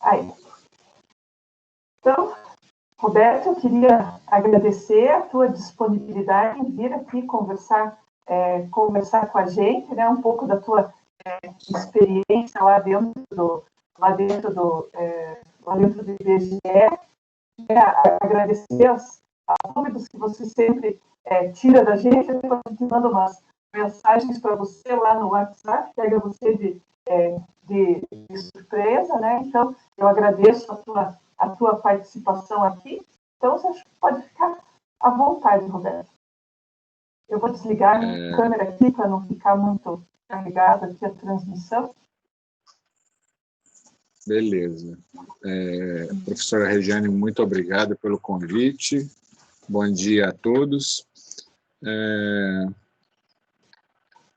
Aí. Então, Roberto, eu queria agradecer a tua disponibilidade em vir aqui conversar com a gente, né, um pouco da tua experiência lá dentro do IBGE, agradecer as dúvidas que você sempre tira da gente, quando a gente manda umas mensagens para você lá no WhatsApp, pega você de surpresa, né? Então, eu agradeço a tua participação aqui. Então, você pode ficar à vontade, Roberto. Eu vou desligar a câmera aqui para não ficar muito carregada aqui a transmissão. Beleza. Professora Regiane, muito obrigado pelo convite. Bom dia a todos.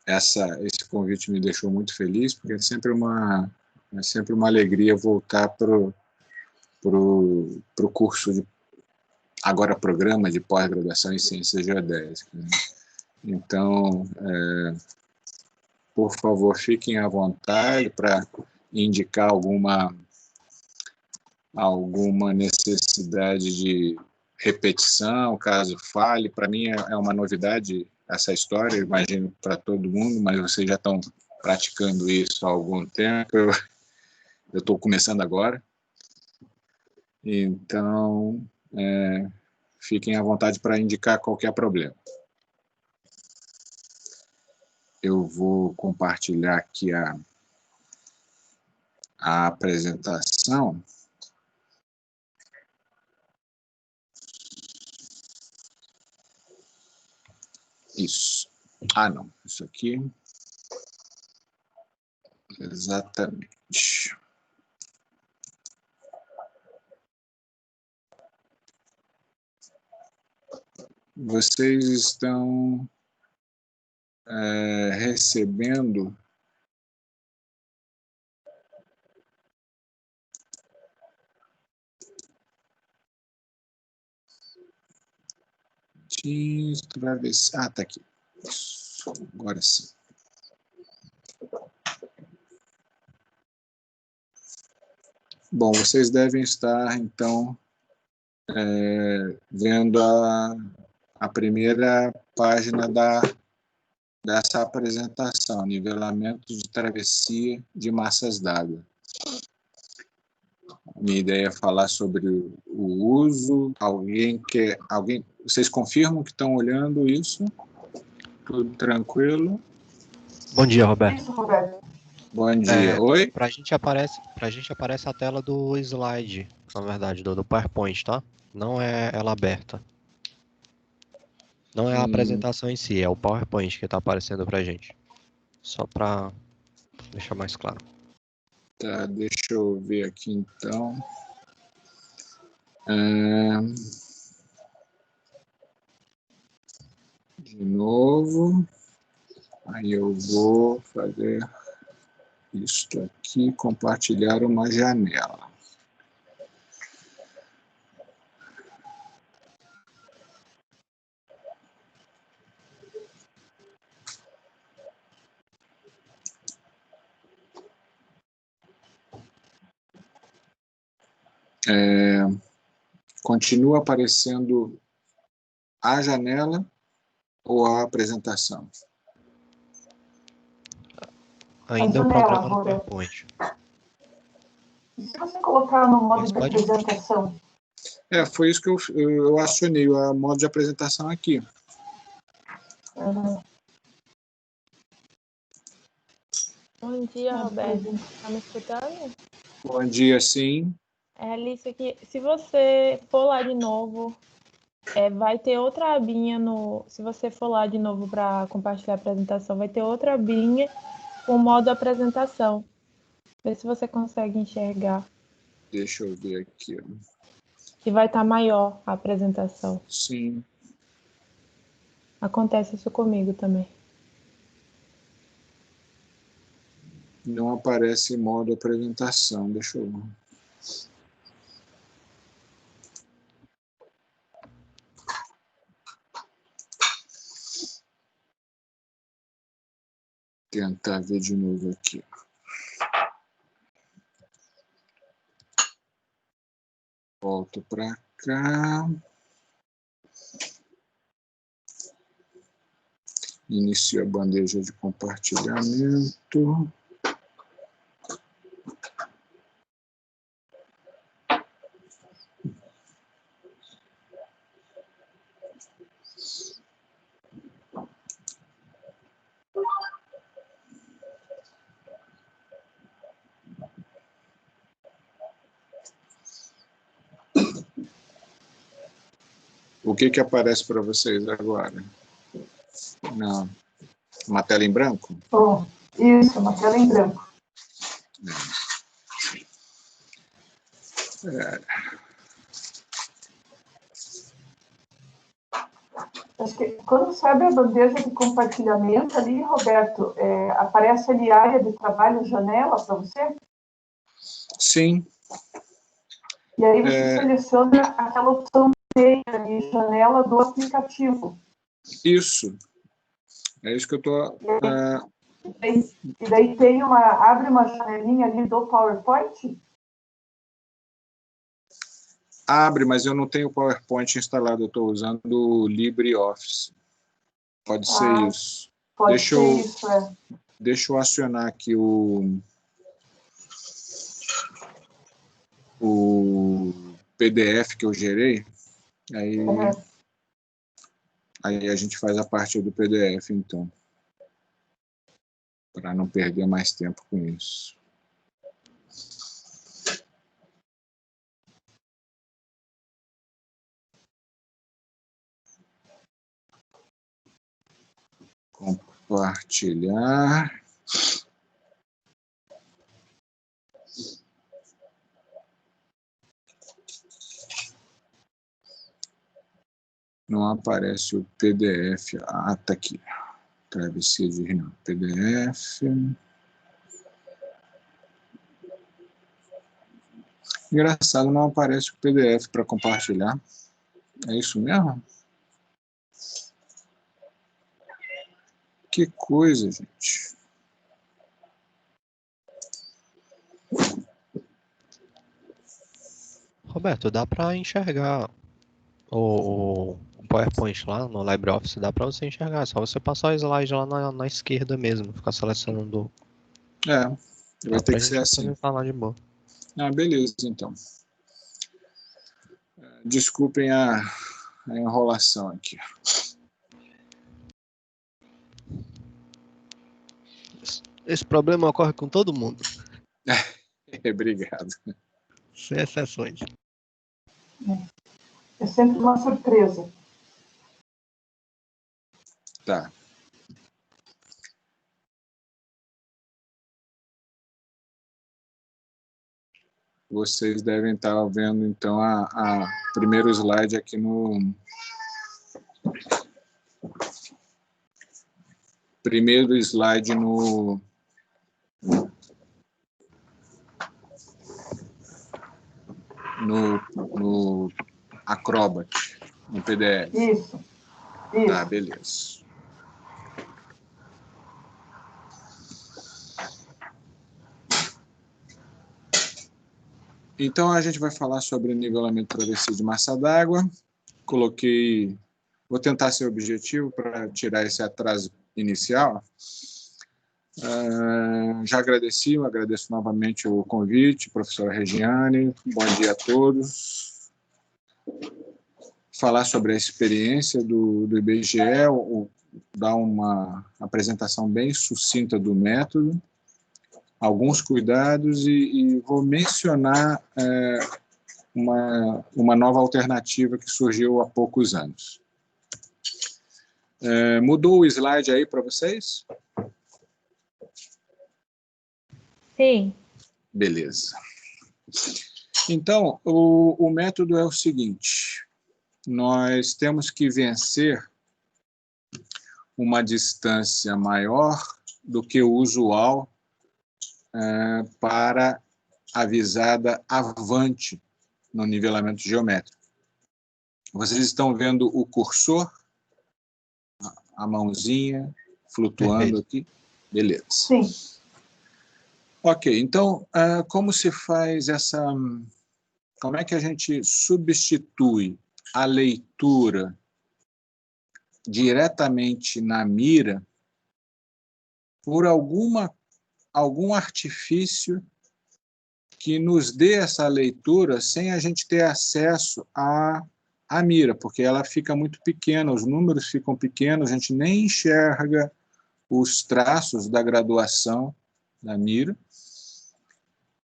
Esse convite me deixou muito feliz, porque é sempre uma alegria voltar para o curso agora programa de pós-graduação em Ciências Geodésicas, né? Então, por favor, fiquem à vontade para indicar alguma necessidade de repetição, caso fale. Para mim é uma novidade essa história, eu imagino para todo mundo, mas vocês já estão praticando isso há algum tempo, eu estou começando agora. Então, fiquem à vontade para indicar qualquer problema. Eu vou compartilhar aqui a apresentação. Isso. Não. Isso aqui. Exatamente. Vocês estão recebendo tá aqui. Isso. Agora sim. Bom, vocês devem estar, então, vendo a primeira página dessa apresentação, nivelamento de travessia de massas d'água. Minha ideia é falar sobre o uso. Vocês confirmam que estão olhando isso? Tudo tranquilo? Bom dia, Roberto. Isso, Roberto. Bom dia. Oi? Pra gente aparece a tela do slide, na verdade, do PowerPoint, tá? Não é ela aberta. Não é a apresentação em si, é o PowerPoint que está aparecendo pra gente. Só para deixar mais claro. Tá, deixa eu ver aqui então. De novo. Aí eu vou fazer isto aqui, compartilhar uma janela. Continua aparecendo a janela ou a apresentação? Ainda é o programa do PowerPoint. E se você colocar no modo de apresentação? Foi isso que eu acionei, a modo de apresentação aqui. Uhum. Bom dia, Roberto. Tá me escutando? Bom dia, sim. É Alice aqui. Se você for lá de novo, vai ter outra abinha Se você for lá de novo para compartilhar a apresentação, vai ter outra abinha com o modo apresentação. Vê se você consegue enxergar. Deixa eu ver aqui. Que vai estar maior a apresentação. Sim. Acontece isso comigo também. Não aparece modo apresentação. Deixa eu tentar ver de novo aqui. Volto para cá. Inicio a bandeja de compartilhamento. O que aparece para vocês agora? Não. Uma tela em branco? Bom, isso, uma tela em branco. Acho que quando você abre a bandeja de compartilhamento ali, Roberto, aparece ali área de trabalho, janela para você? Sim. E aí você seleciona aquela opção meia ali, janela do aplicativo. Isso. É isso que eu estou... E daí abre uma janelinha ali do PowerPoint? Abre, mas eu não tenho o PowerPoint instalado, eu estou usando o LibreOffice. Pode ser isso. Pode ser isso, Deixa eu acionar aqui o PDF que eu gerei. Aí a gente faz a parte do PDF, então. Para não perder mais tempo com isso. Compartilhar. Não aparece o PDF. Ah, tá aqui. Travessia de Rio. PDF. Engraçado, não aparece o PDF para compartilhar. É isso mesmo? Que coisa, gente. Roberto, dá para enxergar o PowerPoint lá no LibreOffice, dá para você enxergar. É só você passar o slide lá na esquerda mesmo, ficar selecionando. Vai ter que ser assim. Lá de boa. Ah, beleza, então. Desculpem a enrolação aqui. Esse problema ocorre com todo mundo. Obrigado. Sem exceções. É sempre uma surpresa. Tá. Vocês devem estar vendo, então, a primeiro slide aqui no... Primeiro slide no Acrobat, no PDF. Isso. Tá, beleza. Então, a gente vai falar sobre nivelamento travessia de massa d'água. Vou tentar ser objetivo para tirar esse atraso inicial. Já agradeço novamente o convite, professora Regiane. Bom dia a todos. Falar sobre a experiência do IBGE, dar uma apresentação bem sucinta do método, alguns cuidados e vou mencionar uma nova alternativa que surgiu há poucos anos. Mudou o slide aí para vocês? Sim. Beleza. Então, o método é o seguinte: nós temos que vencer uma distância maior do que o usual para a visada avante no nivelamento geométrico. Vocês estão vendo o cursor, a mãozinha flutuando aqui? Beleza. Sim. Ok, então, como se faz essa como é que a gente substitui a leitura diretamente na mira por algum artifício que nos dê essa leitura sem a gente ter acesso à mira, porque ela fica muito pequena, os números ficam pequenos, a gente nem enxerga os traços da graduação da mira.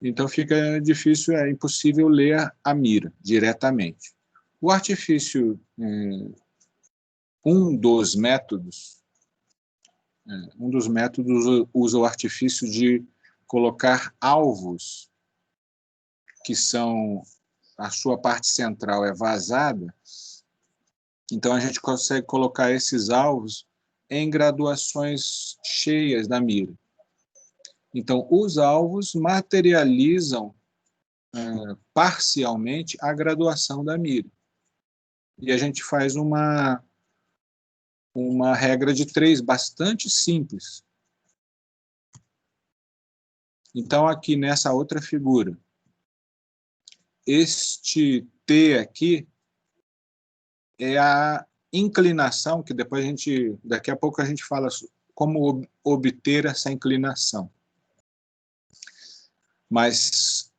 Então fica difícil, é impossível ler a mira diretamente. O artifício, um dos métodos usa o artifício de colocar alvos, que são, a sua parte central é vazada, então a gente consegue colocar esses alvos em graduações cheias da mira. Então, os alvos materializam parcialmente a graduação da mira. E a gente faz uma regra de 3 bastante simples. Então, aqui nessa outra figura, este T aqui é a inclinação, que depois daqui a pouco a gente fala como obter essa inclinação. Mas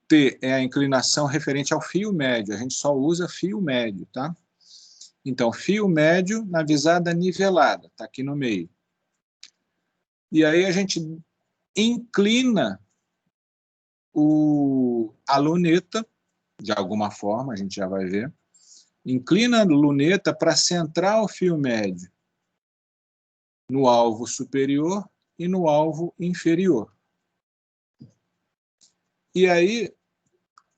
T é a inclinação referente ao fio médio, a gente só usa fio médio, tá? Então, fio médio na visada nivelada, está aqui no meio. E aí a gente inclina a luneta, de alguma forma, a gente já vai ver. Inclina a luneta para centrar o fio médio no alvo superior e no alvo inferior. E aí,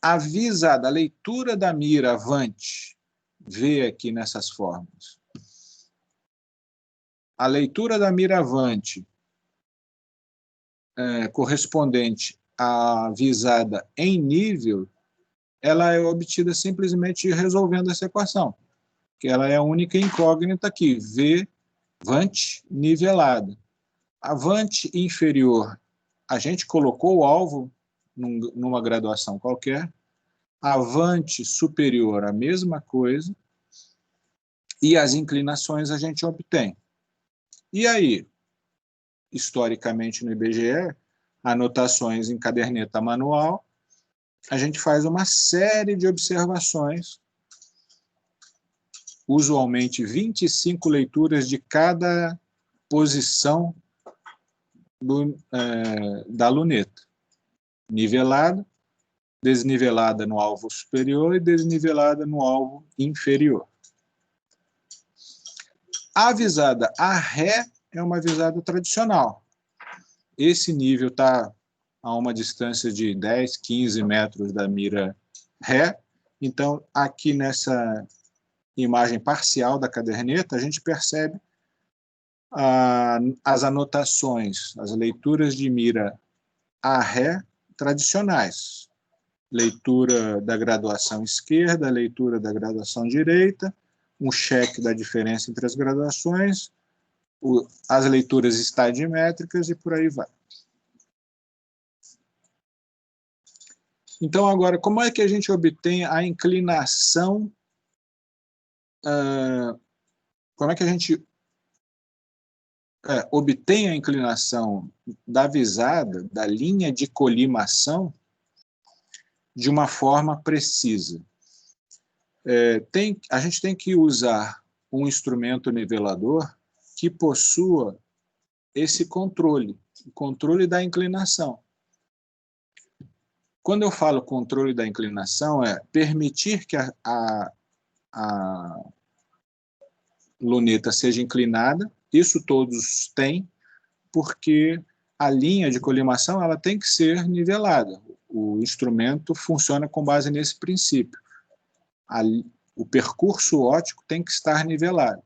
a visada, a leitura da mira avante, vê aqui nessas formas. A leitura da mira avante correspondente à visada em nível, ela é obtida simplesmente resolvendo essa equação, que ela é a única incógnita aqui, V, vante, nivelada. A vante inferior, a gente colocou o alvo numa graduação qualquer, a vante superior, a mesma coisa, e as inclinações a gente obtém. E aí, historicamente no IBGE, anotações em caderneta manual, a gente faz uma série de observações, usualmente 25 leituras de cada posição da luneta. Nivelada, desnivelada no alvo superior e desnivelada no alvo inferior. A visada a ré é uma visada tradicional. Esse nível está a uma distância de 10, 15 metros da mira ré. Então, aqui nessa imagem parcial da caderneta, a gente percebe as anotações, as leituras de mira a ré tradicionais. Leitura da graduação esquerda, leitura da graduação direita, um cheque da diferença entre as graduações, as leituras estadimétricas e por aí vai. Então, agora, como é que a gente obtém a inclinação? Como é que a gente obtém a inclinação da visada, da linha de colimação, de uma forma precisa? A gente tem que usar um instrumento nivelador que possua esse controle, o controle da inclinação. Quando eu falo controle da inclinação, é permitir que a luneta seja inclinada, isso todos têm, porque a linha de colimação ela tem que ser nivelada. O instrumento funciona com base nesse princípio. O percurso óptico tem que estar nivelado.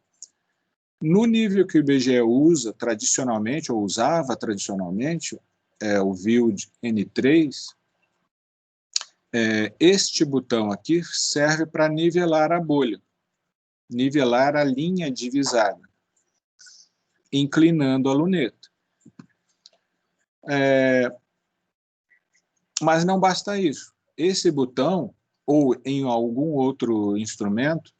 No nível que o IBGE usa tradicionalmente, ou usava tradicionalmente, o VILD N3, este botão aqui serve para nivelar a bolha, nivelar a linha divisada, inclinando a luneta. Mas não basta isso. esse botão, ou em algum outro instrumento,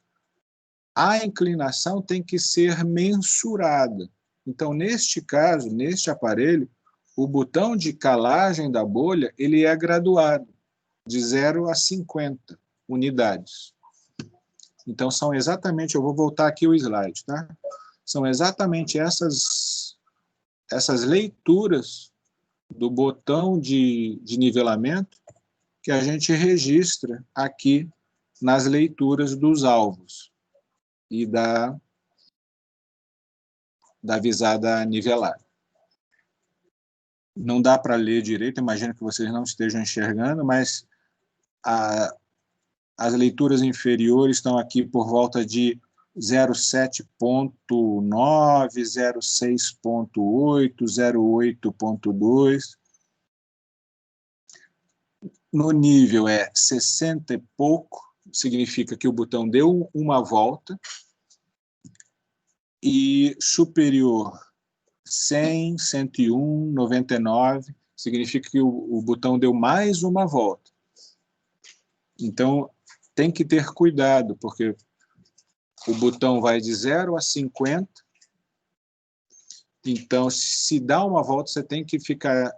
a inclinação tem que ser mensurada. Então, neste caso, neste aparelho, o botão de calagem da bolha ele é graduado, de 0 a 50 unidades. Então, são exatamente, eu vou voltar aqui o slide, tá? São exatamente essas leituras do botão de nivelamento que a gente registra aqui nas leituras dos alvos e da visada nivelada. Não dá para ler direito, imagino que vocês não estejam enxergando, mas as leituras inferiores estão aqui por volta de 0,7.9, 0,6.8, 0,8.2. No nível é 60 e pouco, significa que o botão deu uma volta, e superior 100, 101, 99, significa que o botão deu mais uma volta. Então, tem que ter cuidado, porque o botão vai de 0 a 50, então, se dá uma volta, você tem que ficar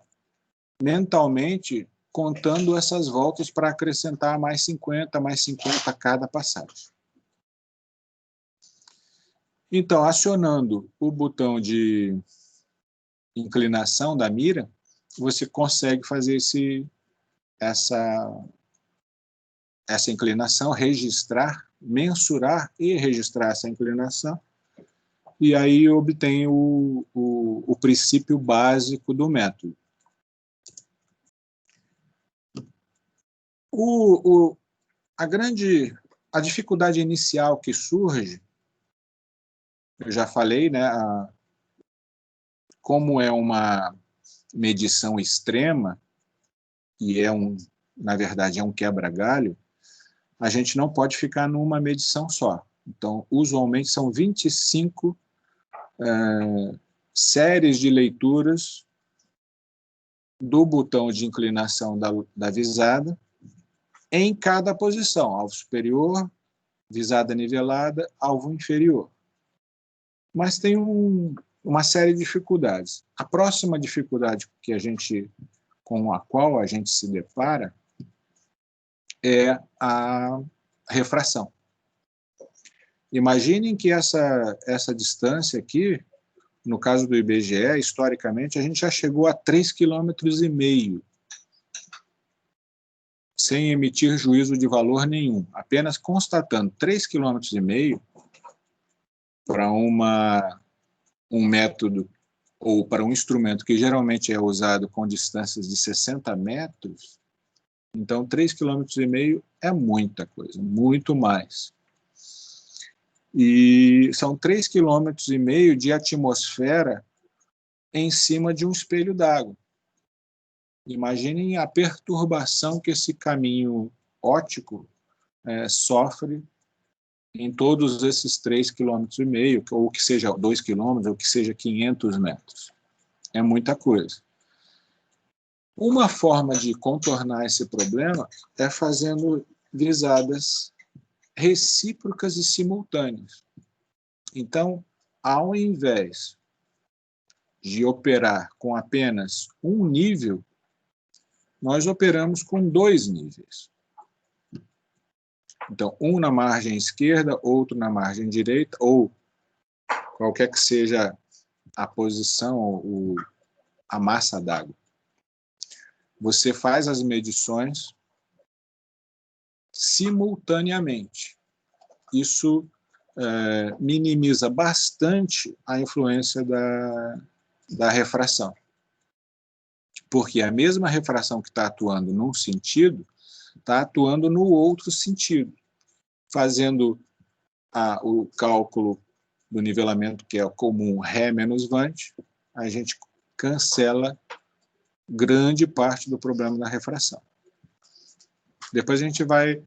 mentalmente contando essas voltas para acrescentar mais 50 a cada passagem. Então, acionando o botão de inclinação da mira, você consegue fazer essa inclinação, registrar, mensurar e registrar essa inclinação, e aí obtém o princípio básico do método. A dificuldade inicial que surge, eu já falei, né, como é uma medição extrema, e na verdade é um quebra-galho, a gente não pode ficar numa medição só. Então, usualmente são 25 séries de leituras do botão de inclinação da visada em cada posição, alvo superior, visada nivelada, alvo inferior. Mas tem uma série de dificuldades. A próxima dificuldade com a qual a gente se depara é a refração. Imaginem que essa distância aqui, no caso do IBGE, historicamente, a gente já chegou a 3,5 km, sem emitir juízo de valor nenhum, apenas constatando 3,5 km para um método ou para um instrumento que geralmente é usado com distâncias de 60 metros, então 3,5 km é muita coisa, muito mais. E são 3,5 km de atmosfera em cima de um espelho d'água. Imaginem a perturbação que esse caminho óptico sofre em todos esses 3,5 km, ou que seja 2 km, ou que seja 500 metros. É muita coisa. Uma forma de contornar esse problema é fazendo visadas recíprocas e simultâneas. Então, ao invés de operar com apenas um nível, nós operamos com 2 níveis. Então, um na margem esquerda, outro na margem direita, ou qualquer que seja a posição, a massa d'água. Você faz as medições simultaneamente. Isso minimiza bastante a influência da refração. Porque a mesma refração que está atuando num sentido, está atuando no outro sentido. Fazendo o cálculo do nivelamento, que é o comum Ré menos Vant, a gente cancela grande parte do problema da refração. Depois a gente vai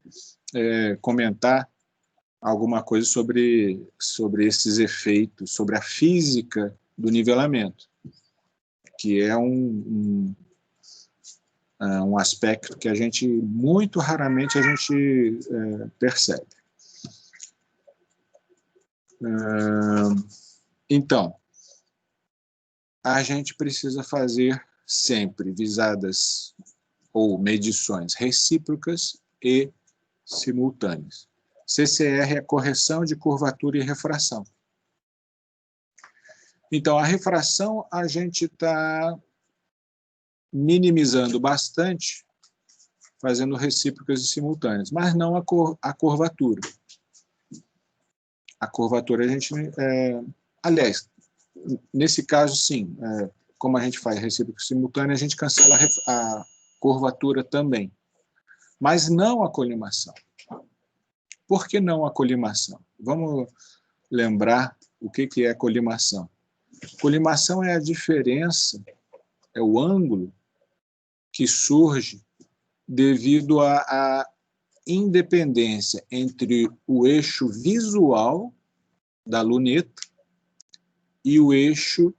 comentar alguma coisa sobre esses efeitos, sobre a física do nivelamento, que é um aspecto que a gente, muito raramente, a gente percebe. Então, a gente precisa fazer sempre visadas ou medições recíprocas e simultâneas. CCR é correção de curvatura e refração. Então, a refração a gente está minimizando bastante, fazendo recíprocas e simultâneas, mas não a curvatura. A curvatura a gente... aliás, nesse caso, sim, como a gente faz recíproca e simultânea, a gente cancela a curvatura também, mas não a colimação. Por que não a colimação? Vamos lembrar o que é colimação. Colimação é a diferença, é o ângulo que surge devido à independência entre o eixo visual da luneta e o eixo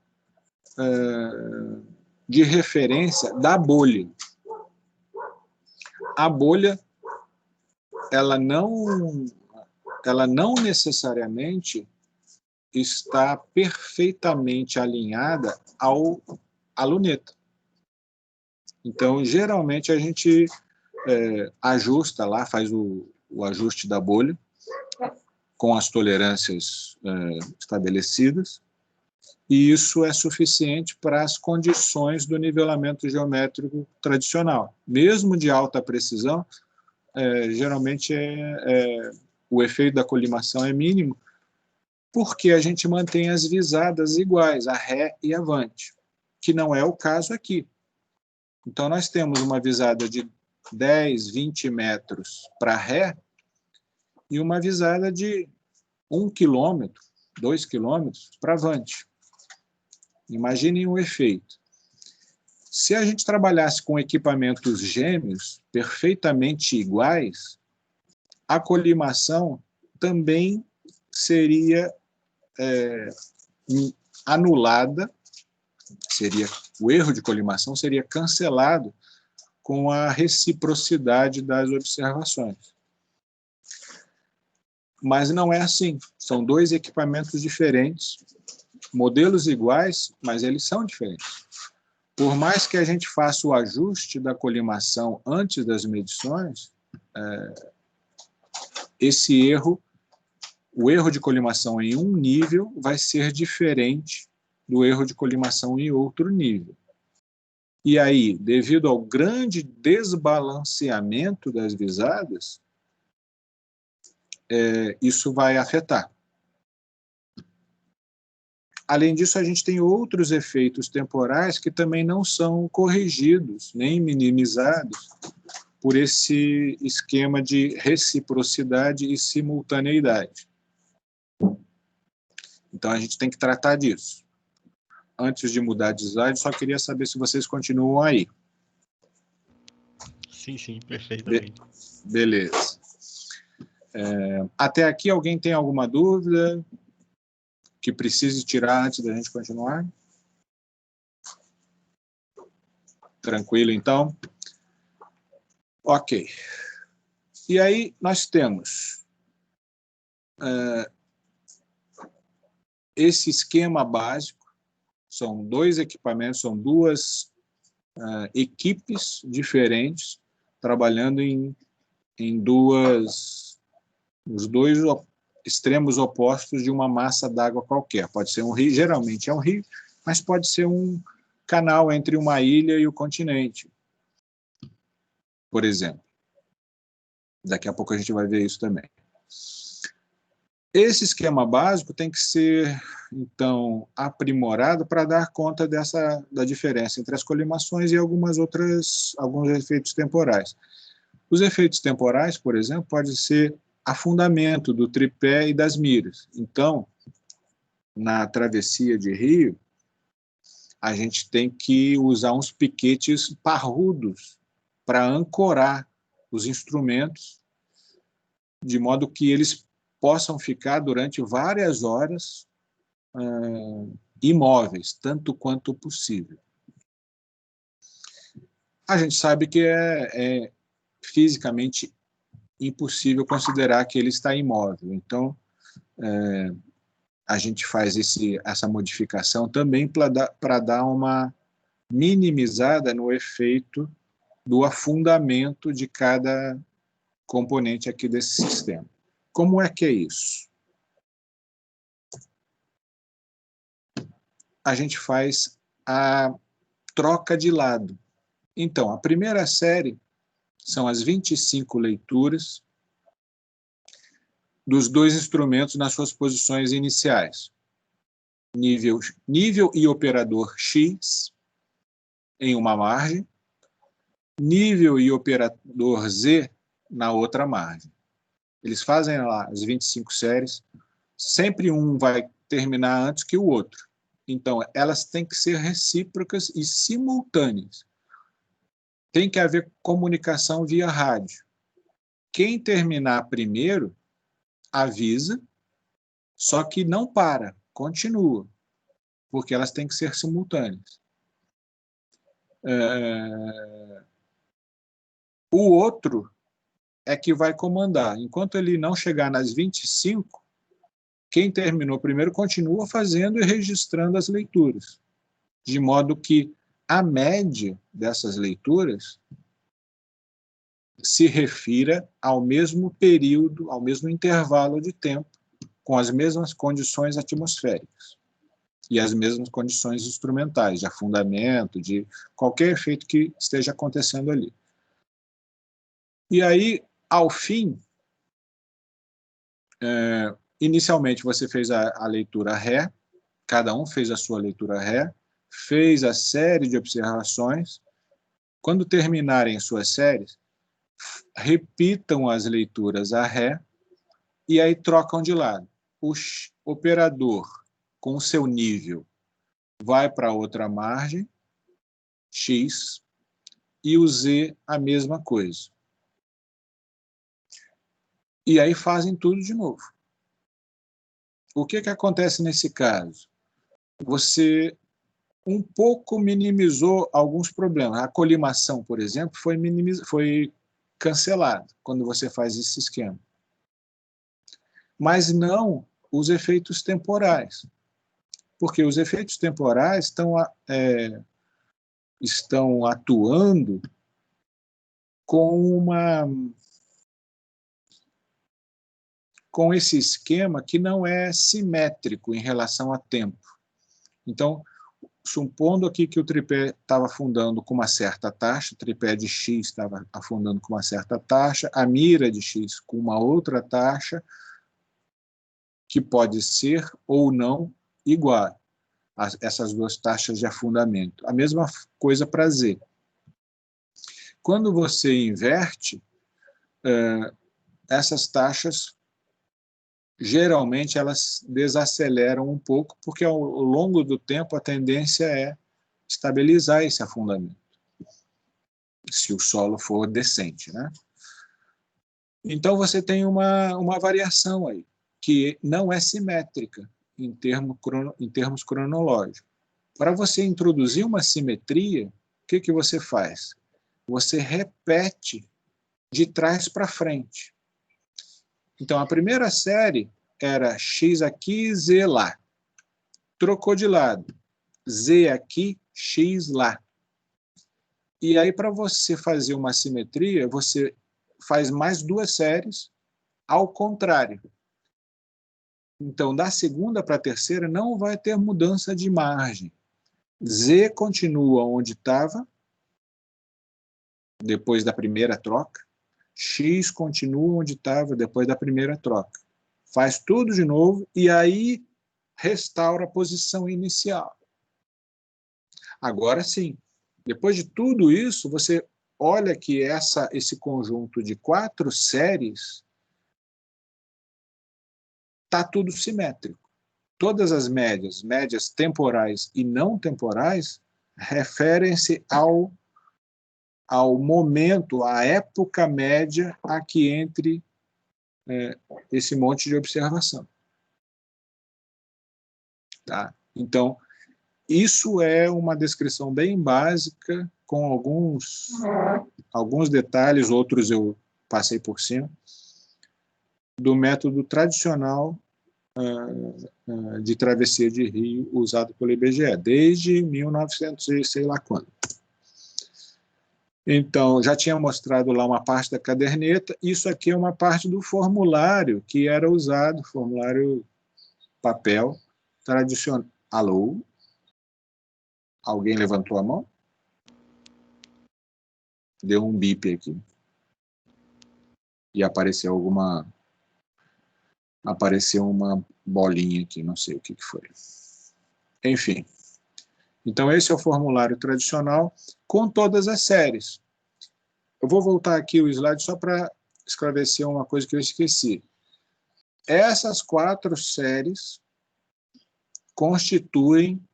de referência da bolha. A bolha, ela não necessariamente está perfeitamente alinhada à luneta. Então, geralmente, a gente ajusta lá, faz o ajuste da bolha com as tolerâncias estabelecidas, e isso é suficiente para as condições do nivelamento geométrico tradicional. Mesmo de alta precisão, geralmente o efeito da colimação é mínimo, porque a gente mantém as visadas iguais, a ré e a avante, que não é o caso aqui. Então, nós temos uma visada de 10, 20 metros para ré e uma visada de 1 quilômetro, 2 quilômetros para avante. Imaginem o efeito. Se a gente trabalhasse com equipamentos gêmeos perfeitamente iguais, a colimação também seria anulada, o erro de colimação seria cancelado com a reciprocidade das observações. Mas não é assim. São dois equipamentos diferentes, modelos iguais, mas eles são diferentes. Por mais que a gente faça o ajuste da colimação antes das medições, o erro de colimação em um nível vai ser diferente do erro de colimação em outro nível. E aí, devido ao grande desbalanceamento das visadas, isso vai afetar. Além disso, a gente tem outros efeitos temporais que também não são corrigidos, nem minimizados, por esse esquema de reciprocidade e simultaneidade. Então, a gente tem que tratar disso. Antes de mudar de slide, só queria saber se vocês continuam aí. Sim, perfeitamente. Beleza. Até aqui, alguém tem alguma dúvida que precise tirar antes da gente continuar? Tranquilo, então? Ok. E aí, nós temos esse esquema básico, são dois equipamentos, são duas equipes diferentes, trabalhando em os dois extremos opostos de uma massa d'água qualquer. Pode ser um rio, geralmente é um rio, mas pode ser um canal entre uma ilha e o continente, por exemplo. Daqui a pouco a gente vai ver isso também. Esse esquema básico tem que ser, então, aprimorado para dar conta da diferença entre as colimações e alguns efeitos temporais. Os efeitos temporais, por exemplo, pode ser afundamento do tripé e das miras. Então, na travessia de rio, a gente tem que usar uns piquetes parrudos para ancorar os instrumentos, de modo que eles possam ficar durante várias horas imóveis, tanto quanto possível. a gente sabe que é fisicamente impossível considerar que ele está imóvel. Então, a gente faz essa modificação também para dar uma minimizada no efeito do afundamento de cada componente aqui desse sistema. Como é que é isso? A gente faz a troca de lado. Então, a primeira série são as 25 leituras dos dois instrumentos nas suas posições iniciais. Nível e operador X em uma margem, nível e operador Z na outra margem. Eles fazem lá as 25 séries, sempre um vai terminar antes que o outro. Então, elas têm que ser recíprocas e simultâneas. Tem que haver comunicação via rádio. Quem terminar primeiro, avisa, só que não para, continua, porque elas têm que ser simultâneas. O outro é que vai comandar. Enquanto ele não chegar nas 25, quem terminou primeiro continua fazendo e registrando as leituras, de modo que a média dessas leituras se refira ao mesmo período, ao mesmo intervalo de tempo, com as mesmas condições atmosféricas e as mesmas condições instrumentais, de afundamento, de qualquer efeito que esteja acontecendo ali. E aí, ao fim, inicialmente você fez a leitura Ré, cada um fez a sua leitura Ré, fez a série de observações. Quando terminarem suas séries, repitam as leituras a Ré e aí trocam de lado. O operador, com o seu nível, vai para outra margem, X, e o Z a mesma coisa. E aí fazem tudo de novo. O que acontece nesse caso? Você um pouco minimizou alguns problemas. A colimação, por exemplo, foi cancelada quando você faz esse esquema. Mas não os efeitos temporais. Porque os efeitos temporais estão atuando com esse esquema que não é simétrico em relação a tempo. Então, supondo aqui que o tripé estava afundando com uma certa taxa, o tripé de X estava afundando com uma certa taxa, a mira de X com uma outra taxa, que pode ser ou não igual a essas duas taxas de afundamento. A mesma coisa para Z. Quando você inverte, essas taxas, geralmente, elas desaceleram um pouco, porque ao longo do tempo a tendência é estabilizar esse afundamento, se o solo for descente, né? Então, você tem uma variação aí, que não é simétrica em termos cronológicos. Para você introduzir uma simetria, o que você faz? Você repete de trás para frente. Então, a primeira série era X aqui, Z lá. Trocou de lado. Z aqui, X lá. E aí, para você fazer uma simetria, você faz mais duas séries ao contrário. Então, da segunda para a terceira, não vai ter mudança de margem. Z continua onde estava, depois da primeira troca. X continua onde estava, depois da primeira troca. Faz tudo de novo e aí restaura a posição inicial. Agora sim, depois de tudo isso, você olha que esse conjunto de 4 séries está tudo simétrico. Todas as médias temporais e não temporais, referem-se ao momento, à época média aqui entre esse monte de observação. Tá? Então, isso é uma descrição bem básica com alguns detalhes, outros eu passei por cima, do método tradicional de travessia de rio usado pelo IBGE, desde 1900 e sei lá quando. Então, já tinha mostrado lá uma parte da caderneta, isso aqui é uma parte do formulário que era usado, formulário papel tradicional. Alô? Alguém levantou a mão? Deu um bip aqui. E apareceu uma bolinha aqui, não sei o que foi. Enfim. Então, esse é o formulário tradicional com todas as séries. Eu vou voltar aqui o slide só para esclarecer uma coisa que eu esqueci. Essas 4 séries constituem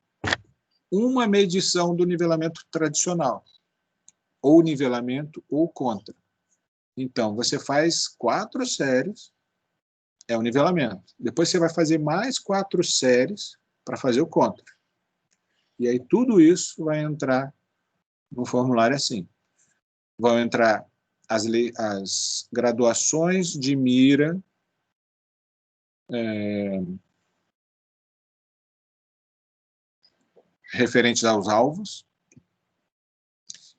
uma medição do nivelamento tradicional, ou nivelamento ou contra. Então, você faz 4 séries, é o nivelamento. Depois você vai fazer mais 4 séries para fazer o contra. E aí tudo isso vai entrar no formulário assim. Vão entrar as graduações de mira, referentes aos alvos,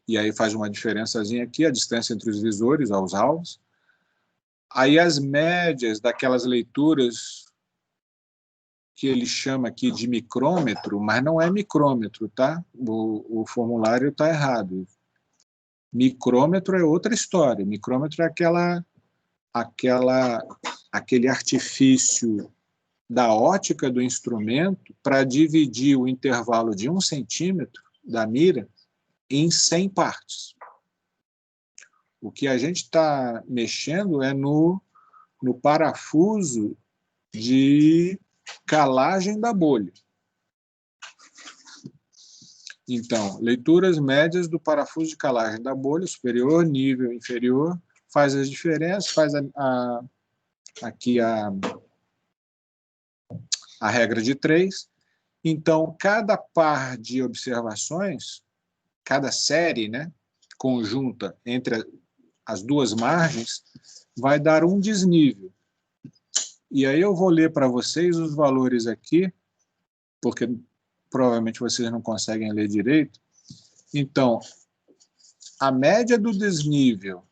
e aí faz uma diferençazinha aqui, a distância entre os visores aos alvos. Aí as médias daquelas leituras que ele chama aqui de micrômetro, mas não é micrômetro, tá? O formulário está errado. Micrômetro é outra história. Micrômetro é aquele artifício da ótica do instrumento para dividir o intervalo de 1 centímetro da mira em 100 partes. O que a gente está mexendo é no parafuso de calagem da bolha. Então, leituras médias do parafuso de calagem da bolha, superior, nível, inferior, faz as diferenças, faz aqui a regra de 3. Então, cada par de observações, cada série, né, conjunta entre as 2 margens, vai dar um desnível. E aí eu vou ler para vocês os valores aqui, porque provavelmente vocês não conseguem ler direito. Então, a média do desnível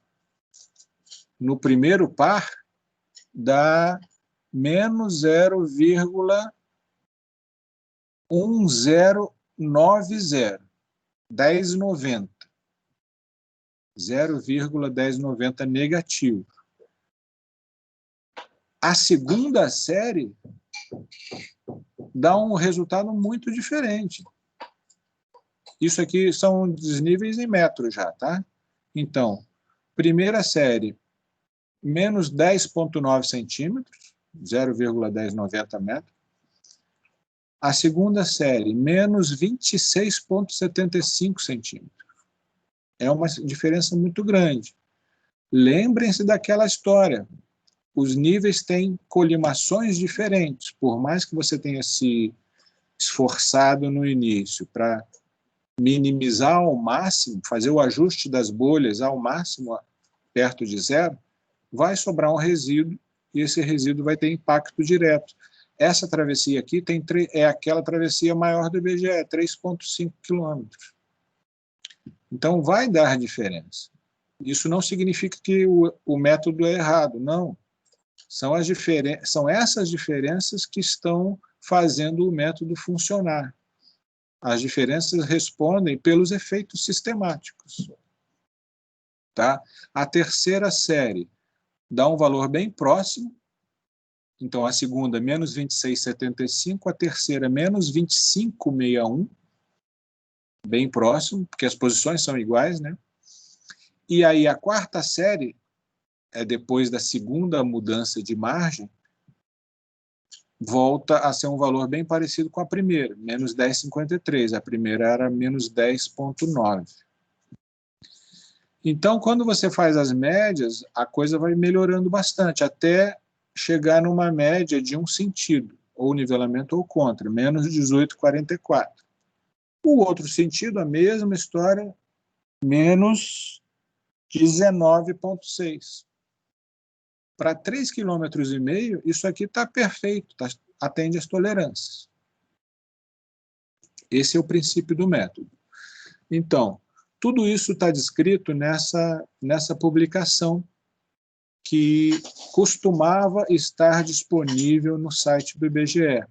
no primeiro par dá menos 0,1090, 1090. 0,1090 negativo. A segunda série dá um resultado muito diferente. Isso aqui são desníveis em metros já, tá? Então, primeira série, menos 10,9 centímetros, 0,1090 metros. A segunda série, menos 26,75 centímetros. É uma diferença muito grande. Lembrem-se daquela história. Os níveis têm colimações diferentes. Por mais que você tenha se esforçado no início para minimizar ao máximo, fazer o ajuste das bolhas ao máximo, perto de 0, vai sobrar um resíduo e esse resíduo vai ter impacto direto. Essa travessia aqui é aquela travessia maior do IBGE, 3,5 quilômetros. Então, vai dar diferença. Isso não significa que o método é errado, não. São essas diferenças que estão fazendo o método funcionar. As diferenças respondem pelos efeitos sistemáticos. Tá? A terceira série dá um valor bem próximo. Então, a segunda, menos 26,75, a terceira, menos 25,61, bem próximo, porque as posições são iguais, né? E aí, a quarta série, depois da segunda mudança de margem, volta a ser um valor bem parecido com a primeira, menos 10,53. A primeira era menos 10,9. Então, quando você faz as médias, a coisa vai melhorando bastante, até chegar numa média de um sentido, ou nivelamento ou contra, menos 18,44. O outro sentido, a mesma história, menos 19,6. Para 3,5 km, isso aqui está perfeito, atende às tolerâncias. Esse é o princípio do método. Então, tudo isso está descrito nessa publicação que costumava estar disponível no site do IBGE,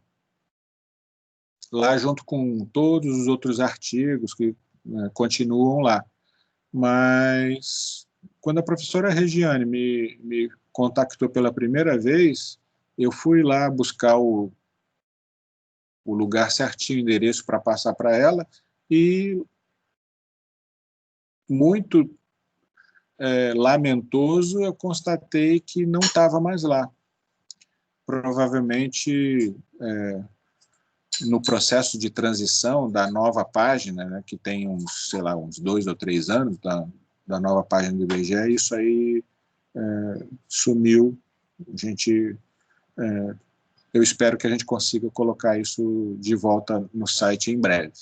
lá junto com todos os outros artigos que continuam lá. Mas, quando a professora Regiane me contactou pela primeira vez, eu fui lá buscar o lugar certinho, o endereço para passar para ela, e muito lamentoso, eu constatei que não estava mais lá. Provavelmente, no processo de transição da nova página, né, que tem uns 2 ou 3 anos da nova página do IBGE, isso aí sumiu. Eu espero que a gente consiga colocar isso de volta no site em breve.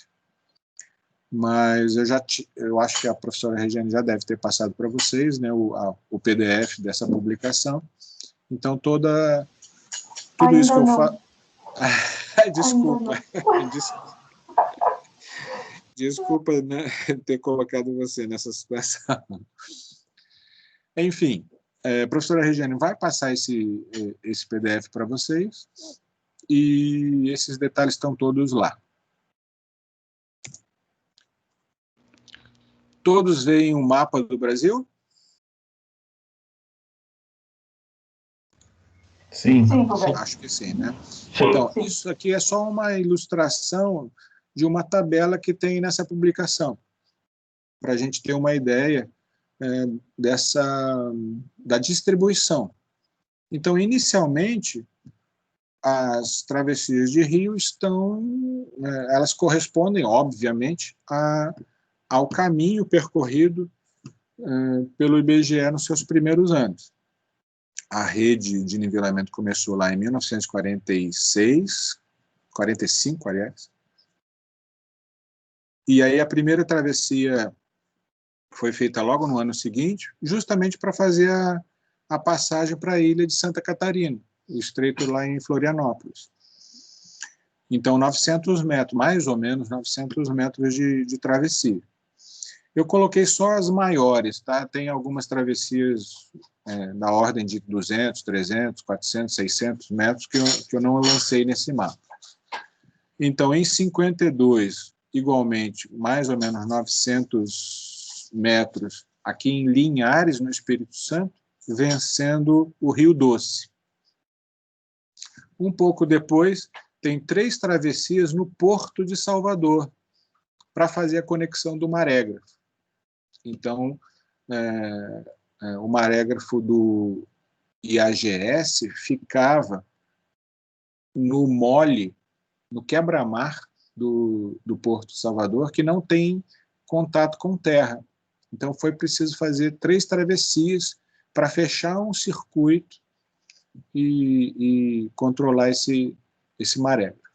Mas eu acho que a professora Regiane já deve ter passado para vocês, né, o PDF dessa publicação. Então, tudo isso que eu falo... Desculpa. Desculpa, né, ter colocado você nessa situação. Enfim, a professora Regiane vai passar esse PDF para vocês, e esses detalhes estão todos lá. Todos veem um mapa do Brasil? Sim. Acho que sim, né? Então, isso aqui é só uma ilustração de uma tabela que tem nessa publicação, para a gente ter uma ideia da distribuição. Então, inicialmente, as travessias de rio elas correspondem, obviamente, ao caminho percorrido pelo IBGE nos seus primeiros anos. A rede de nivelamento começou lá em 1945, aliás. E aí a primeira travessia foi feita logo no ano seguinte, justamente para fazer a passagem para a ilha de Santa Catarina, o estreito lá em Florianópolis. Então, 900 metros, mais ou menos 900 metros de travessia. Eu coloquei só as maiores, tá? Tem algumas travessias na ordem de 200, 300, 400, 600 metros que eu não lancei nesse mapa. Então, em 52, igualmente, mais ou menos 900 metros, aqui em Linhares, no Espírito Santo, vencendo o Rio Doce. Um pouco depois, tem 3 travessias no Porto de Salvador, para fazer a conexão do marégrafo. Então, o marégrafo do IAGS ficava no mole, no quebra-mar do Porto de Salvador, que não tem contato com terra. Então, foi preciso fazer 3 travessias para fechar um circuito e controlar esse marégrafo.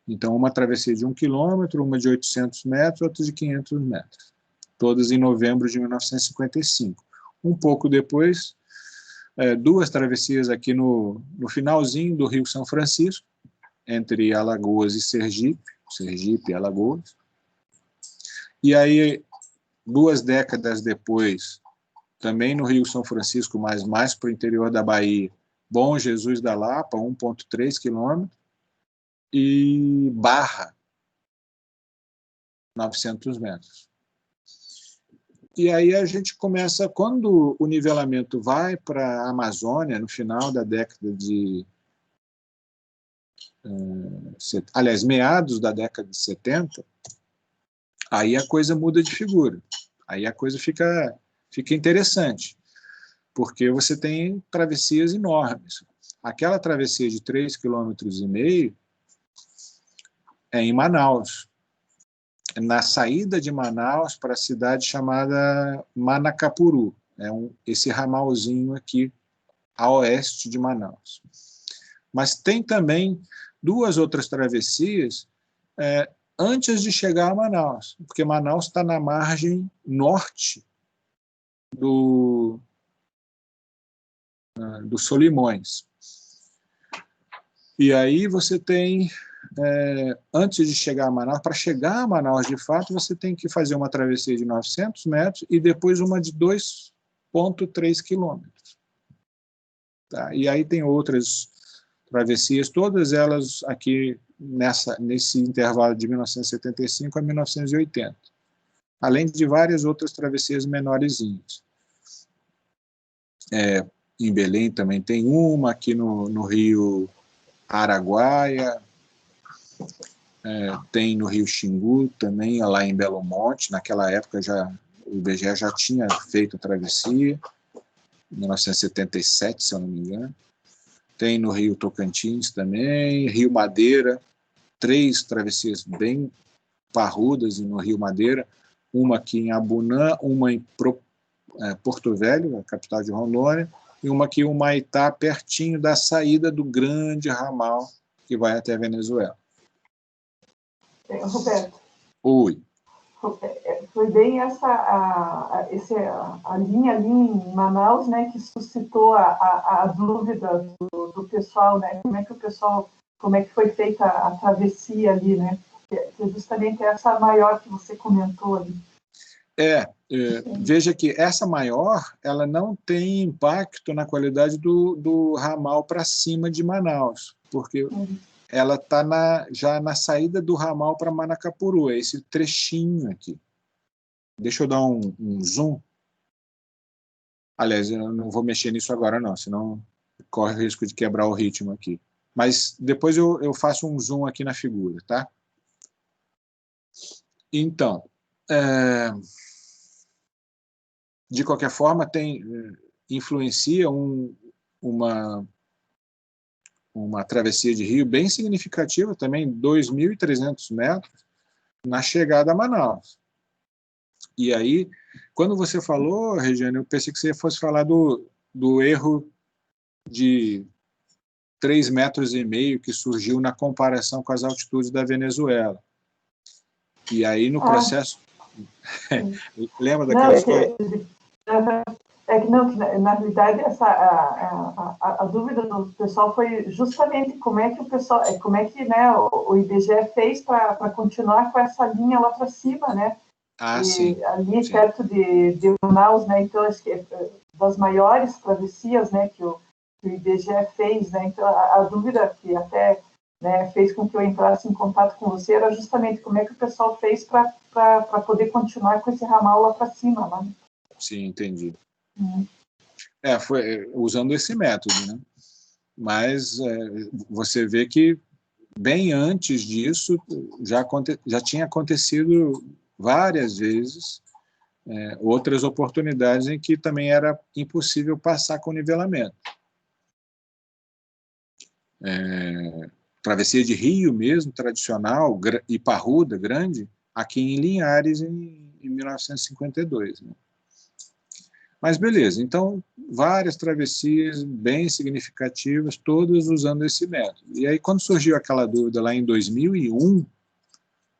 Então, uma travessia de 1 quilômetro, uma de 800 metros, outra de 500 metros. Todas em novembro de 1955. Um pouco depois, 2 travessias aqui no finalzinho do Rio São Francisco, entre Alagoas e Sergipe e Alagoas. E aí, 2 décadas depois, também no Rio São Francisco, mas mais para o interior da Bahia, Bom Jesus da Lapa, 1,3 quilômetros, e Barra, 900 metros. E aí a gente começa, quando o nivelamento vai para a Amazônia, no final da década de... meados da década de 70, aí a coisa muda de figura. Aí a coisa fica interessante, porque você tem travessias enormes. Aquela travessia de 3,5 km é em Manaus, na saída de Manaus para a cidade chamada Manacapuru, esse ramalzinho aqui a oeste de Manaus. Mas tem também 2 outras travessias antes de chegar a Manaus, porque Manaus está na margem norte do Solimões. E aí você tem, antes de chegar a Manaus, para chegar a Manaus de fato, você tem que fazer uma travessia de 900 metros e depois uma de 2,3 quilômetros. Tá? E aí tem outras travessias, todas elas aqui nesse intervalo de 1975 a 1980, além de várias outras travessias menorzinhas. Em Belém também tem uma, aqui no Rio Araguaia, tem no Rio Xingu também, lá em Belo Monte. Naquela época o IBGE já tinha feito a travessia, em 1977, se eu não me engano. Tem no Rio Tocantins também, Rio Madeira, 3 travessias bem parrudas no Rio Madeira, uma aqui em Abunã, uma em Porto Velho, a capital de Rondônia, e uma aqui em Humaitá, pertinho da saída do grande ramal que vai até a Venezuela. Roberto. Oi. Foi bem a linha ali em Manaus, né, que suscitou a dúvida do pessoal, né, como é que foi feita a travessia ali, né, que é justamente essa maior que você comentou ali. Veja que essa maior, ela não tem impacto na qualidade do ramal para cima de Manaus, porque ela está já na saída do ramal para Manacapuru, é esse trechinho aqui. Deixa eu dar um zoom. Aliás, eu não vou mexer nisso agora não, senão corre o risco de quebrar o ritmo aqui. Mas depois eu faço um zoom aqui na figura, tá? Então, de qualquer forma, influencia uma travessia de rio bem significativa também, 2.300 metros, na chegada a Manaus. E aí, quando você falou, Regiane, eu pensei que você fosse falar do erro de 3,5 metros que surgiu na comparação com as altitudes da Venezuela. E aí, no processo... Lembra daquela história? Na realidade, a dúvida do pessoal foi justamente como é que o IBGE fez para continuar com essa linha lá para cima, né? Sim. Ali sim. perto de Manaus, né? Então, acho que das maiores travessias, né, que o IBGE fez, né? Então, a dúvida que até, né, fez com que eu entrasse em contato com você era justamente como é que o pessoal fez para poder continuar com esse ramal lá para cima, né? Sim, entendi. Foi usando esse método, né? Mas você vê que bem antes disso já tinha acontecido várias vezes outras oportunidades em que também era impossível passar com nivelamento. Travessia de rio mesmo, tradicional e parruda, grande, aqui em Linhares em 1952. Né? Mas beleza, então várias travessias bem significativas, todas usando esse método. E aí quando surgiu aquela dúvida lá em 2001,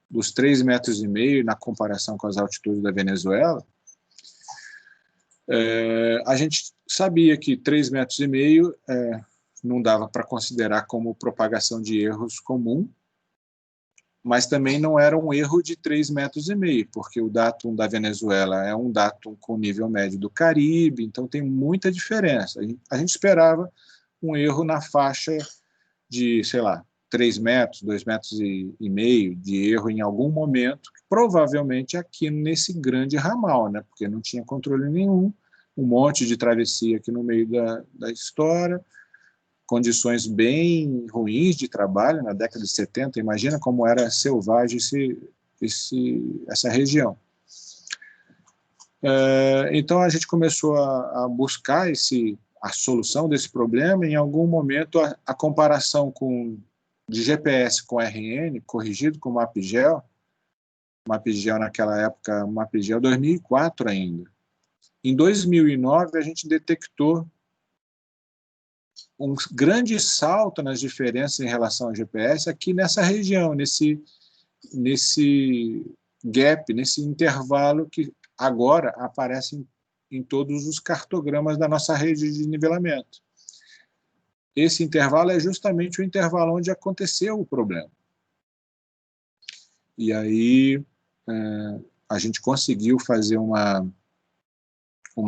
dos 3,5 metros na comparação com as altitudes da Venezuela, a gente sabia que 3,5 metros não dava para considerar como propagação de erros comum, mas também não era um erro de 3,5 metros, porque o datum da Venezuela é um datum com nível médio do Caribe, então tem muita diferença. A gente esperava um erro na faixa de, sei lá, 3 metros, 2,5 metros de erro em algum momento, provavelmente aqui nesse grande ramal, né? Porque não tinha controle nenhum, um monte de travessia aqui no meio da história, condições bem ruins de trabalho na década de 70, imagina como era selvagem essa região. Então a gente começou a buscar a solução desse problema. Em algum momento a comparação de GPS com RN, corrigido com MapGel naquela época, MapGel 2004 ainda. Em 2009 a gente detectou um grande salto nas diferenças em relação ao GPS aqui nessa região, nesse nesse gap, nesse intervalo que agora aparece em todos os cartogramas da nossa rede de nivelamento. Esse intervalo é justamente o intervalo onde aconteceu o problema. E aí a gente conseguiu fazer uma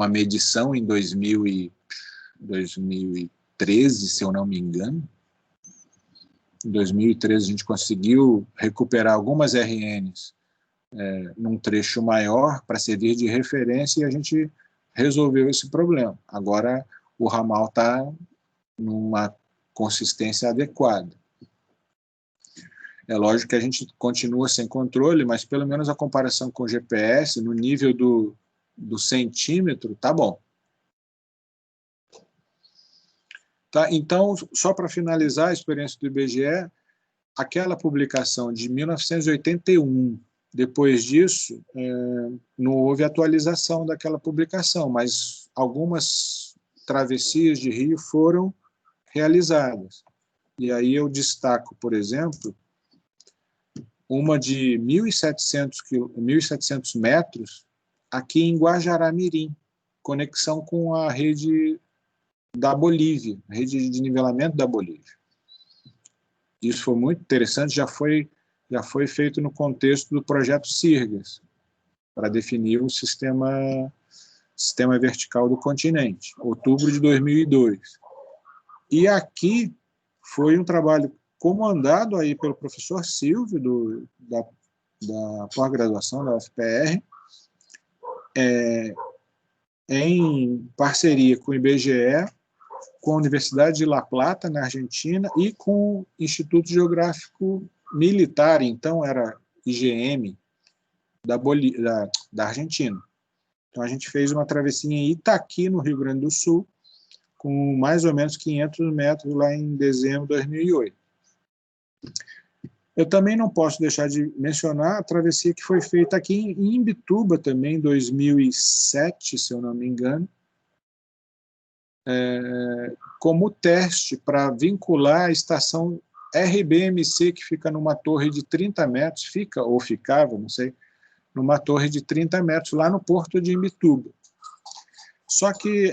medição em 2013, se eu não me engano. Em 2013 a gente conseguiu recuperar algumas RNs num trecho maior para servir de referência, e a gente resolveu esse problema. Agora o ramal está numa consistência adequada. É lógico que a gente continua sem controle, mas pelo menos a comparação com o GPS, no nível do centímetro, tá bom. Tá? Então, só para finalizar a experiência do IBGE, aquela publicação de 1981, depois disso, não houve atualização daquela publicação, mas algumas travessias de rio foram realizadas. E aí eu destaco, por exemplo, uma de 1.700 metros aqui em Guajará-Mirim, conexão com a rede da Bolívia, a rede de nivelamento da Bolívia. Isso foi muito interessante, já foi feito no contexto do projeto Sirgas, para definir o sistema vertical do continente, outubro de 2002. E aqui foi um trabalho comandado aí pelo professor Silvio, da pós-graduação da UFPR, em parceria com o IBGE, com a Universidade de La Plata, na Argentina, e com o Instituto Geográfico Militar, então era IGM, da Argentina. Então a gente fez uma travessia em Itaqui, no Rio Grande do Sul, com mais ou menos 500 metros lá em dezembro de 2008. Eu também não posso deixar de mencionar a travessia que foi feita aqui em Imbituba também, em 2007, se eu não me engano, como teste para vincular a estação RBMC, que fica numa torre de 30 metros, ficava, não sei, numa torre de 30 metros, lá no porto de Imbituba. Só que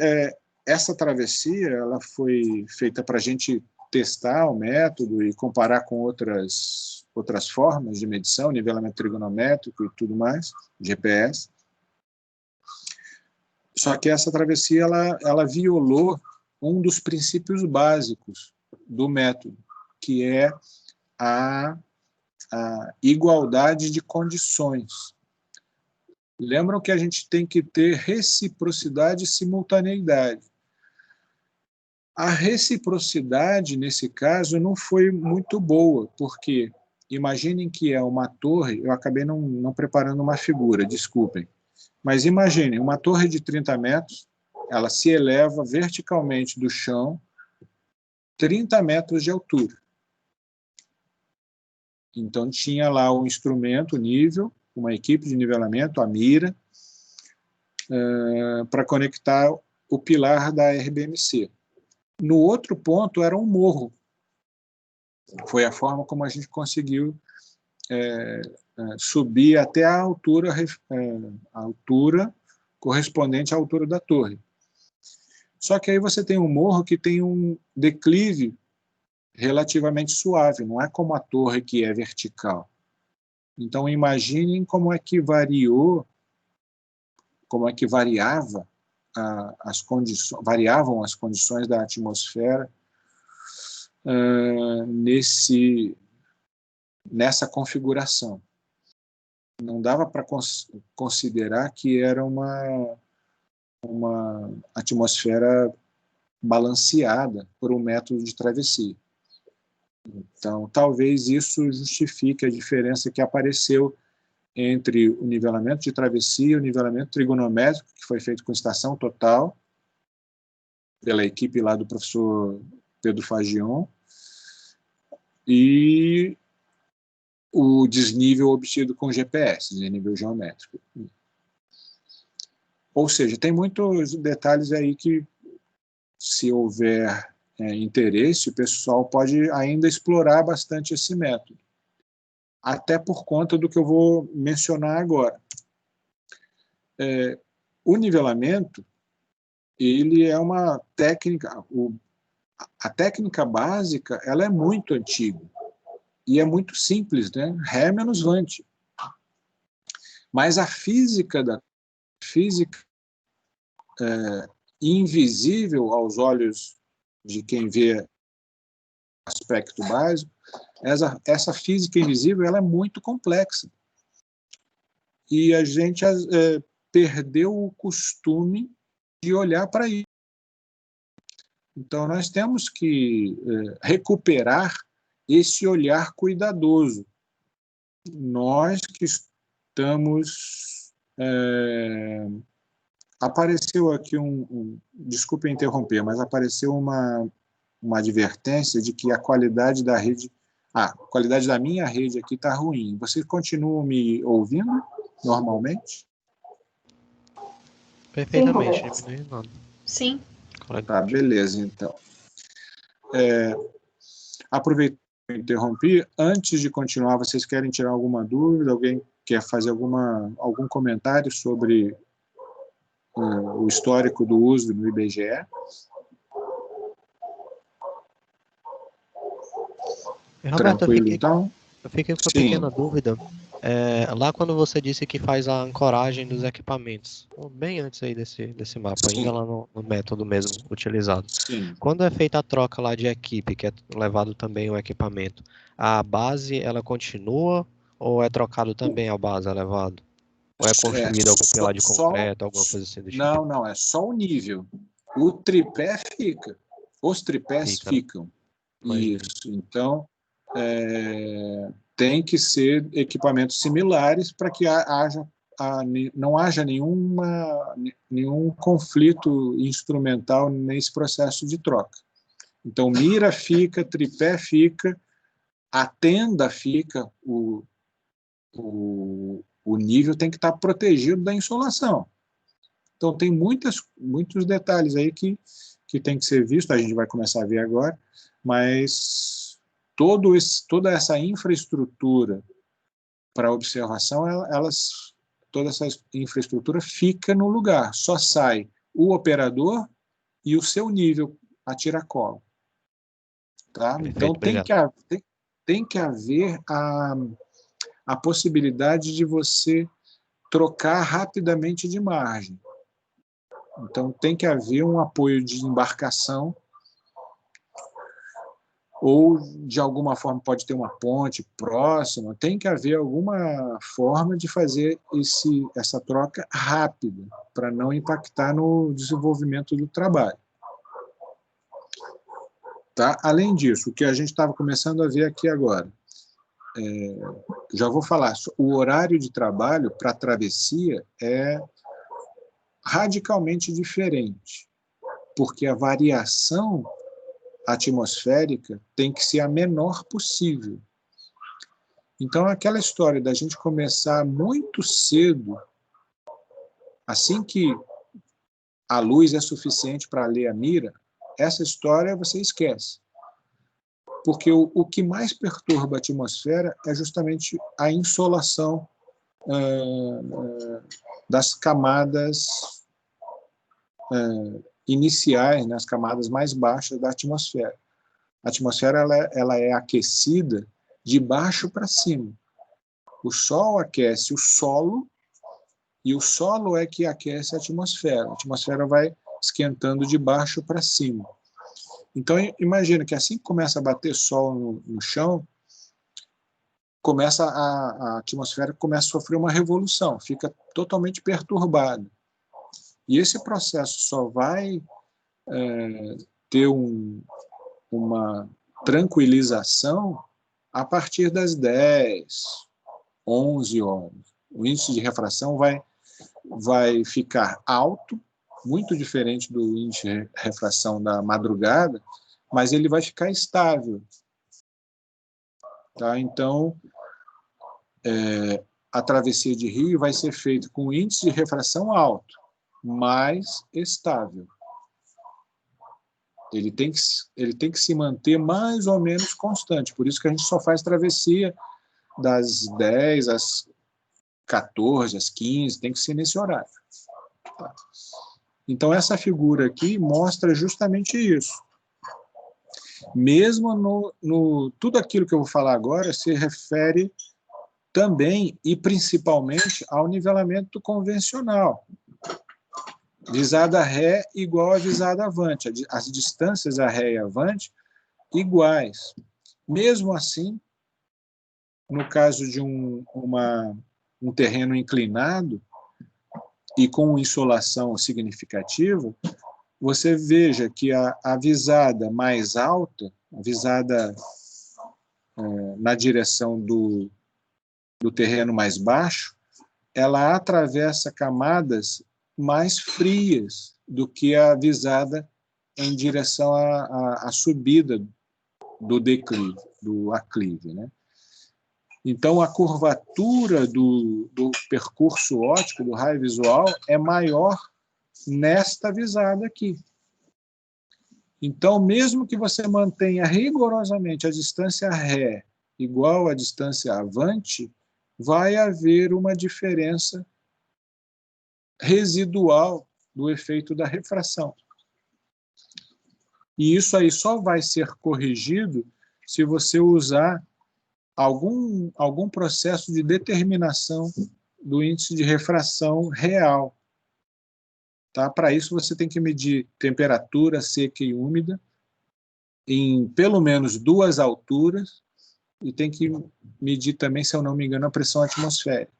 essa travessia ela foi feita para a gente testar o método e comparar com outras formas de medição, nivelamento trigonométrico e tudo mais, GPS. Só que essa travessia ela violou um dos princípios básicos do método, que é a igualdade de condições. Lembram que a gente tem que ter reciprocidade e simultaneidade. A reciprocidade, nesse caso, não foi muito boa, porque imaginem que é uma torre, eu acabei não preparando uma figura, desculpem, mas imaginem, uma torre de 30 metros, ela se eleva verticalmente do chão 30 metros de altura. Então tinha lá o instrumento, o nível, uma equipe de nivelamento, a mira, para conectar o pilar da RBMC. No outro ponto era um morro. Foi a forma como a gente conseguiu subir até a altura correspondente à altura da torre. Só que aí você tem um morro que tem um declive relativamente suave, não é como a torre que é vertical. Então imaginem como é que variava variavam as condições da atmosfera nessa configuração. Não dava para considerar que era uma atmosfera balanceada por um método de travessia. Então, talvez isso justifique a diferença que apareceu entre o nivelamento de travessia e o nivelamento trigonométrico, que foi feito com estação total, pela equipe lá do professor Pedro Fagion, e o desnível obtido com GPS, desnível geométrico. Ou seja, tem muitos detalhes aí que, se houver interesse, o pessoal pode ainda explorar bastante esse método. até por conta do que eu vou mencionar agora. O nivelamento, ele é uma técnica, a técnica básica, ela é muito antiga e é muito simples, né? Ré menos Vante. Mas a física invisível aos olhos de quem vê aspecto básico, essa física invisível, ela é muito complexa. E a gente perdeu o costume de olhar para isso. Então, nós temos que recuperar esse olhar cuidadoso. Nós que estamos... apareceu aqui desculpe interromper, mas apareceu uma advertência de que a qualidade da rede... a qualidade da minha rede aqui está ruim. Vocês continuam me ouvindo normalmente? Perfeitamente, diminuindo nada. Sim. Tá, beleza, então. Aproveitando que eu interrompi, antes de continuar, vocês querem tirar alguma dúvida? Alguém quer fazer algum comentário sobre o histórico do uso no IBGE? Roberto, Tranquilo, então? Eu fiquei com uma pequena dúvida. Lá quando você disse que faz a ancoragem dos equipamentos, bem antes aí desse mapa, ainda lá no método mesmo utilizado. Sim. Quando é feita a troca lá de equipe, que é levado também o equipamento, a base ela continua ou é trocado também a base, é levado? Ou é construído algum pilar de concreto, alguma coisa assim do tipo? Não, é só o nível. O tripé fica. Os tripés ficam. Isso. Então, tem que ser equipamentos similares para que não haja nenhum conflito instrumental nesse processo de troca. Então, mira fica, tripé fica, a tenda fica, o nível tem que estar protegido da insolação. Então, tem muitos detalhes aí que tem que ser visto, a gente vai começar a ver agora, mas toda essa infraestrutura para observação, toda essa infraestrutura fica no lugar, só sai o operador e o seu nível a tiracolo. Tá? Então, tem que haver a possibilidade de você trocar rapidamente de margem. Então, tem que haver um apoio de embarcação ou, de alguma forma, pode ter uma ponte próxima. Tem que haver alguma forma de fazer essa troca rápida, para não impactar no desenvolvimento do trabalho. Tá? Além disso, o que a gente estava começando a ver aqui agora, já vou falar, o horário de trabalho para a travessia é radicalmente diferente, porque a variação atmosférica tem que ser a menor possível. Então, aquela história da gente começar muito cedo, assim que a luz é suficiente para ler a mira, essa história você esquece. Porque o que mais perturba a atmosfera é justamente a insolação das camadas iniciais, nas camadas mais baixas da atmosfera. A atmosfera ela é aquecida de baixo para cima. O Sol aquece o solo e o solo é que aquece a atmosfera. A atmosfera vai esquentando de baixo para cima. Então, imagina que assim que começa a bater sol no chão, a atmosfera começa a sofrer uma revolução, fica totalmente perturbada. E esse processo só vai ter uma tranquilização a partir das 10, 11 horas. O índice de refração vai ficar alto, muito diferente do índice de refração da madrugada, mas ele vai ficar estável. Tá? Então, a travessia de rio vai ser feita com índice de refração alto, mas estável. Ele tem que se manter mais ou menos constante. Por isso que a gente só faz travessia das 10 às 14, às 15, tem que ser nesse horário. Tá? Então, essa figura aqui mostra justamente isso. Mesmo tudo aquilo que eu vou falar agora se refere também e principalmente ao nivelamento convencional. Visada ré igual a visada avante. As distâncias a ré e avante iguais. Mesmo assim, no caso de um terreno inclinado e com insolação significativa, você veja que a visada mais alta, a visada na direção do terreno mais baixo, ela atravessa camadas mais frias do que a visada em direção à subida do declive, do aclive, né? Então, a curvatura do percurso óptico, do raio visual, é maior nesta visada aqui. Então, mesmo que você mantenha rigorosamente a distância ré igual à distância avante, vai haver uma diferença residual do efeito da refração. E isso aí só vai ser corrigido se você usar algum processo de determinação do índice de refração real. Tá? Para isso, você tem que medir temperatura seca e úmida em pelo menos 2 alturas e tem que medir também, se eu não me engano, a pressão atmosférica.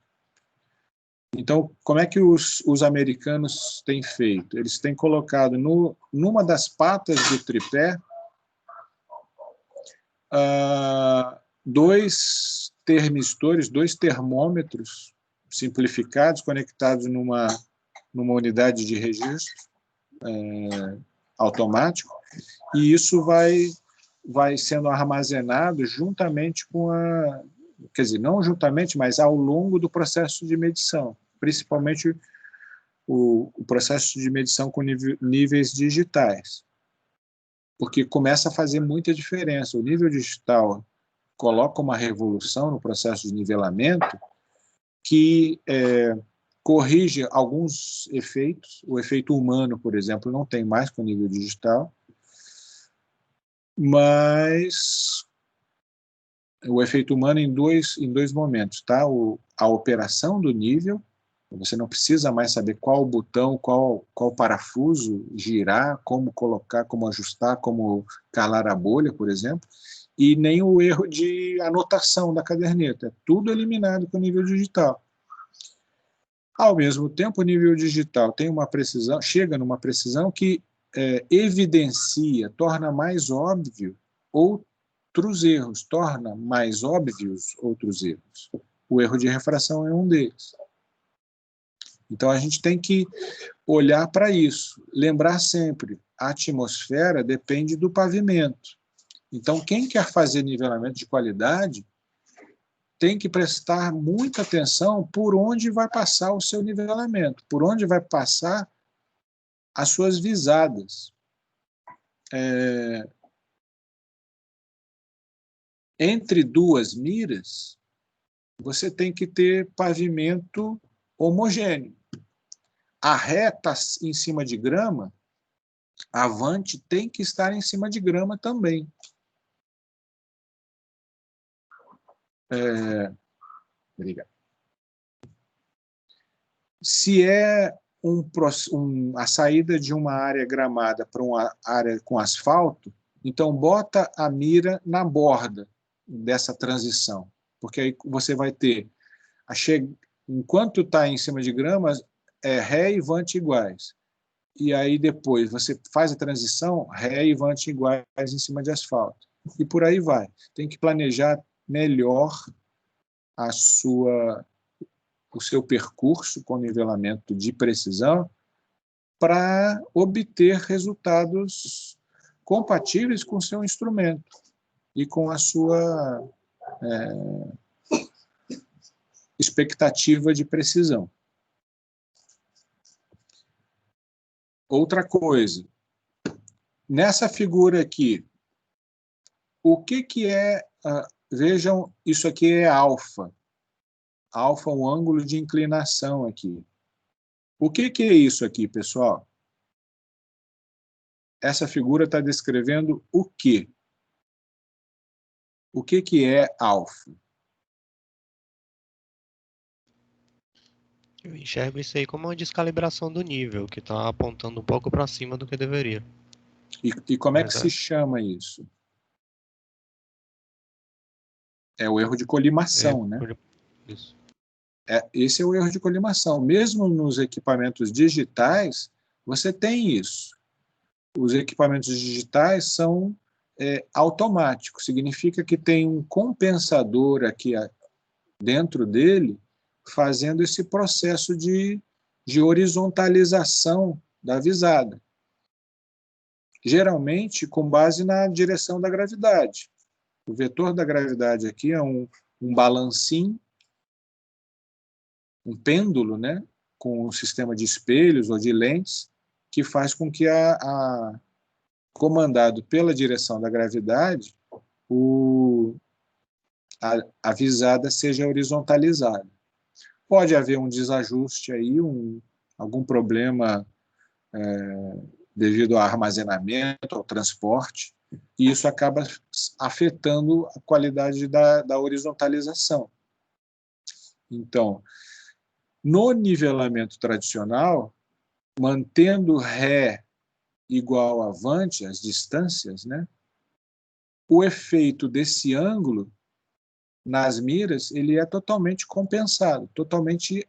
Então, como é que os americanos têm feito? Eles têm colocado numa das patas do tripé 2 termistores, 2 termômetros simplificados, conectados numa unidade de registro automático, e isso vai sendo armazenado juntamente com quer dizer, não juntamente, mas ao longo do processo de medição, principalmente o processo de medição com níveis digitais, porque começa a fazer muita diferença. O nível digital coloca uma revolução no processo de nivelamento que corrige alguns efeitos. O efeito humano, por exemplo, não tem mais com o nível digital, mas o efeito humano em dois momentos, tá? A operação do nível, você não precisa mais saber qual botão, qual parafuso girar, como colocar, como ajustar, como calar a bolha, por exemplo, e nem o erro de anotação da caderneta. É tudo eliminado com o nível digital. Ao mesmo tempo, o nível digital tem uma precisão, chega numa precisão que evidencia, torna mais óbvio outros erros, torna mais óbvios outros erros. O erro de refração é um deles. Então, a gente tem que olhar para isso. Lembrar sempre, a atmosfera depende do pavimento. Então, quem quer fazer nivelamento de qualidade tem que prestar muita atenção por onde vai passar o seu nivelamento, por onde vai passar as suas visadas. Entre 2 miras, você tem que ter pavimento homogêneo. A ré está em cima de grama, a avante tem que estar em cima de grama também. Obrigado. Se é a saída de uma área gramada para uma área com asfalto, então bota a mira na borda dessa transição, porque aí você vai ter, enquanto está em cima de grama, ré e vante iguais. E aí depois você faz a transição, ré e vante iguais em cima de asfalto. E por aí vai. Tem que planejar melhor o seu percurso com nivelamento de precisão para obter resultados compatíveis com o seu instrumento e com a sua expectativa de precisão. Outra coisa, nessa figura aqui, o que é vejam, isso aqui é alfa. Alfa é um ângulo de inclinação aqui. O que é isso aqui, pessoal? Essa figura está descrevendo o quê? O que é alfa? Eu enxergo isso aí como uma descalibração do nível, que está apontando um pouco para cima do que deveria. E como é que se chama isso? É o erro de colimação, né? Isso. Esse é o erro de colimação. Mesmo nos equipamentos digitais, você tem isso. Os equipamentos digitais são automáticos. Significa que tem um compensador aqui dentro dele fazendo esse processo de horizontalização da visada. Geralmente com base na direção da gravidade. O vetor da gravidade aqui é um balancinho, um pêndulo, né, com um sistema de espelhos ou de lentes, que faz com que, comandado pela direção da gravidade, a visada seja horizontalizada. Pode haver um desajuste aí, algum problema devido ao armazenamento, ao transporte, e isso acaba afetando a qualidade da horizontalização. Então, no nivelamento tradicional, mantendo Ré igual a Avante, as distâncias, né, o efeito desse ângulo nas miras ele é totalmente compensado, totalmente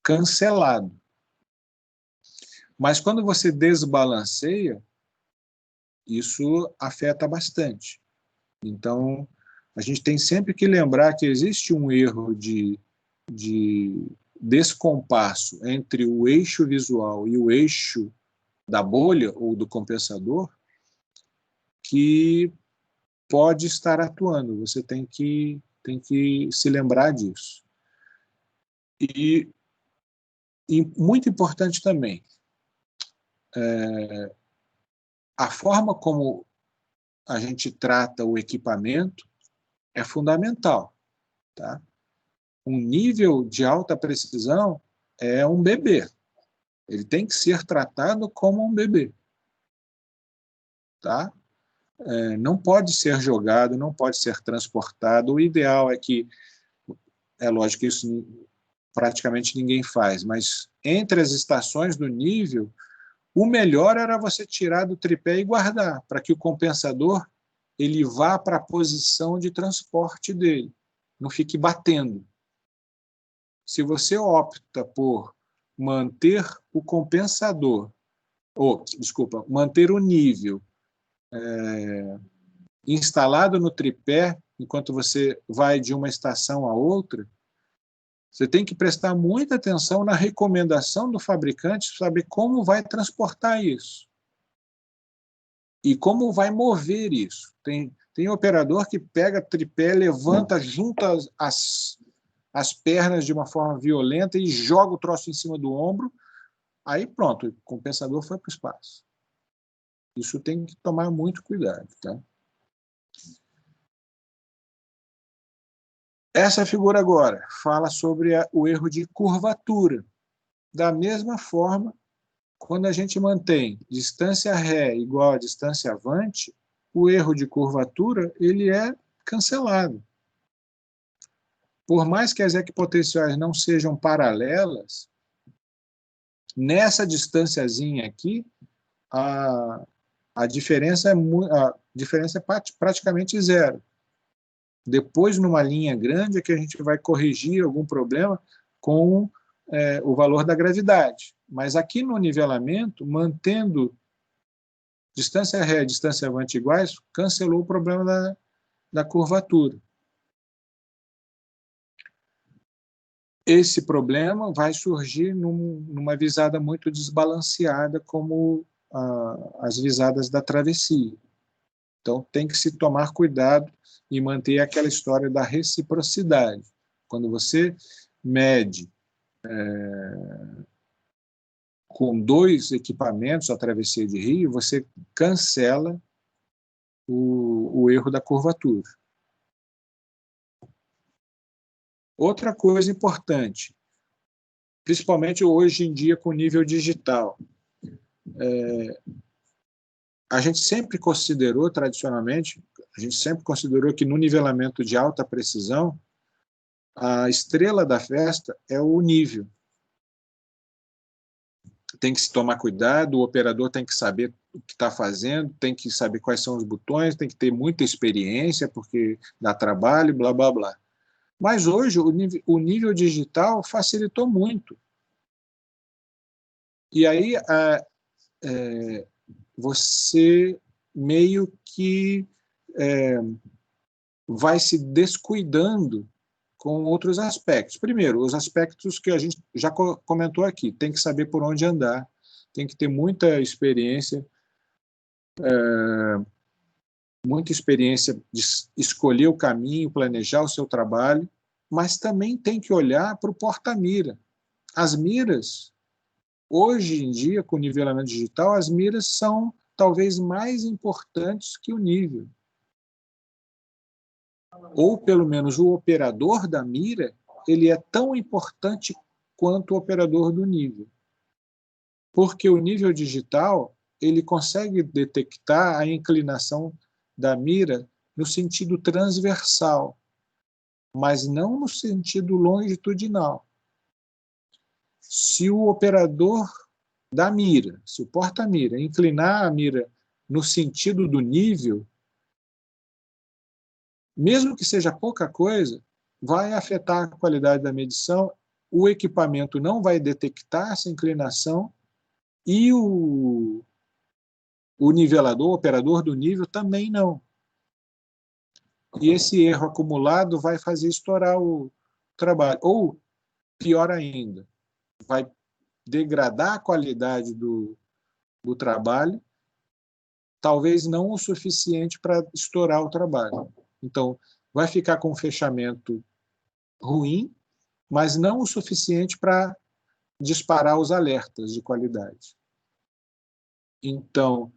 cancelado. Mas quando você desbalanceia, isso afeta bastante. Então, a gente tem sempre que lembrar que existe um erro de descompasso entre o eixo visual e o eixo da bolha ou do compensador que pode estar atuando. Você tem que se lembrar disso. E muito importante também, a forma como a gente trata o equipamento é fundamental. Tá? Um nível de alta precisão é um bebê. Ele tem que ser tratado como um bebê. Tá? Não pode ser jogado, não pode ser transportado. O ideal é que, é lógico que isso praticamente ninguém faz, mas entre as estações do nível, o melhor era você tirar do tripé e guardar, para que o compensador ele vá para a posição de transporte dele, não fique batendo. Se você opta por manter o compensador, manter o nível instalado no tripé, enquanto você vai de uma estação a outra, você tem que prestar muita atenção na recomendação do fabricante, saber como vai transportar isso. E como vai mover isso. Tem operador que pega tripé, levanta, junta as pernas de uma forma violenta e joga o troço em cima do ombro, aí pronto, o compensador foi para o espaço. Isso tem que tomar muito cuidado. Tá? Essa figura agora fala sobre o erro de curvatura. Da mesma forma, quando a gente mantém distância Ré igual a distância Avante, o erro de curvatura ele é cancelado. Por mais que as equipotenciais não sejam paralelas, nessa distânciazinha aqui, a diferença é praticamente zero. Depois, numa linha grande, é que a gente vai corrigir algum problema com o valor da gravidade. Mas aqui no nivelamento, mantendo distância Ré e distância Avante iguais, cancelou o problema da curvatura. Esse problema vai surgir numa visada muito desbalanceada, como as visadas da travessia. Então, tem que se tomar cuidado e manter aquela história da reciprocidade. Quando você mede com dois equipamentos a travessia de rio, você cancela o erro da curvatura. Outra coisa importante, principalmente hoje em dia com o nível digital, a gente sempre considerou, tradicionalmente, que no nivelamento de alta precisão, a estrela da festa é o nível. Tem que se tomar cuidado, o operador tem que saber o que está fazendo, tem que saber quais são os botões, tem que ter muita experiência, porque dá trabalho, blá, blá, blá. Mas hoje o nível digital facilitou muito. E aí você meio que vai se descuidando com outros aspectos. Primeiro, os aspectos que a gente já comentou aqui. Tem que saber por onde andar, tem que ter muita experiência de escolher o caminho, planejar o seu trabalho, mas também tem que olhar para o porta-mira. As miras, hoje em dia, com o nivelamento digital, as miras são talvez mais importantes que o nível. Ou, pelo menos, o operador da mira, ele é tão importante quanto o operador do nível. Porque o nível digital, ele consegue detectar a inclinação da mira no sentido transversal, mas não no sentido longitudinal. Se o operador da mira, se o porta-mira inclinar a mira no sentido do nível, mesmo que seja pouca coisa, vai afetar a qualidade da medição, o equipamento não vai detectar essa inclinação e o nivelador, o operador do nível, também não. E esse erro acumulado vai fazer estourar o trabalho. Ou, pior ainda, vai degradar a qualidade do trabalho, talvez não o suficiente para estourar o trabalho. Então, vai ficar com um fechamento ruim, mas não o suficiente para disparar os alertas de qualidade. Então,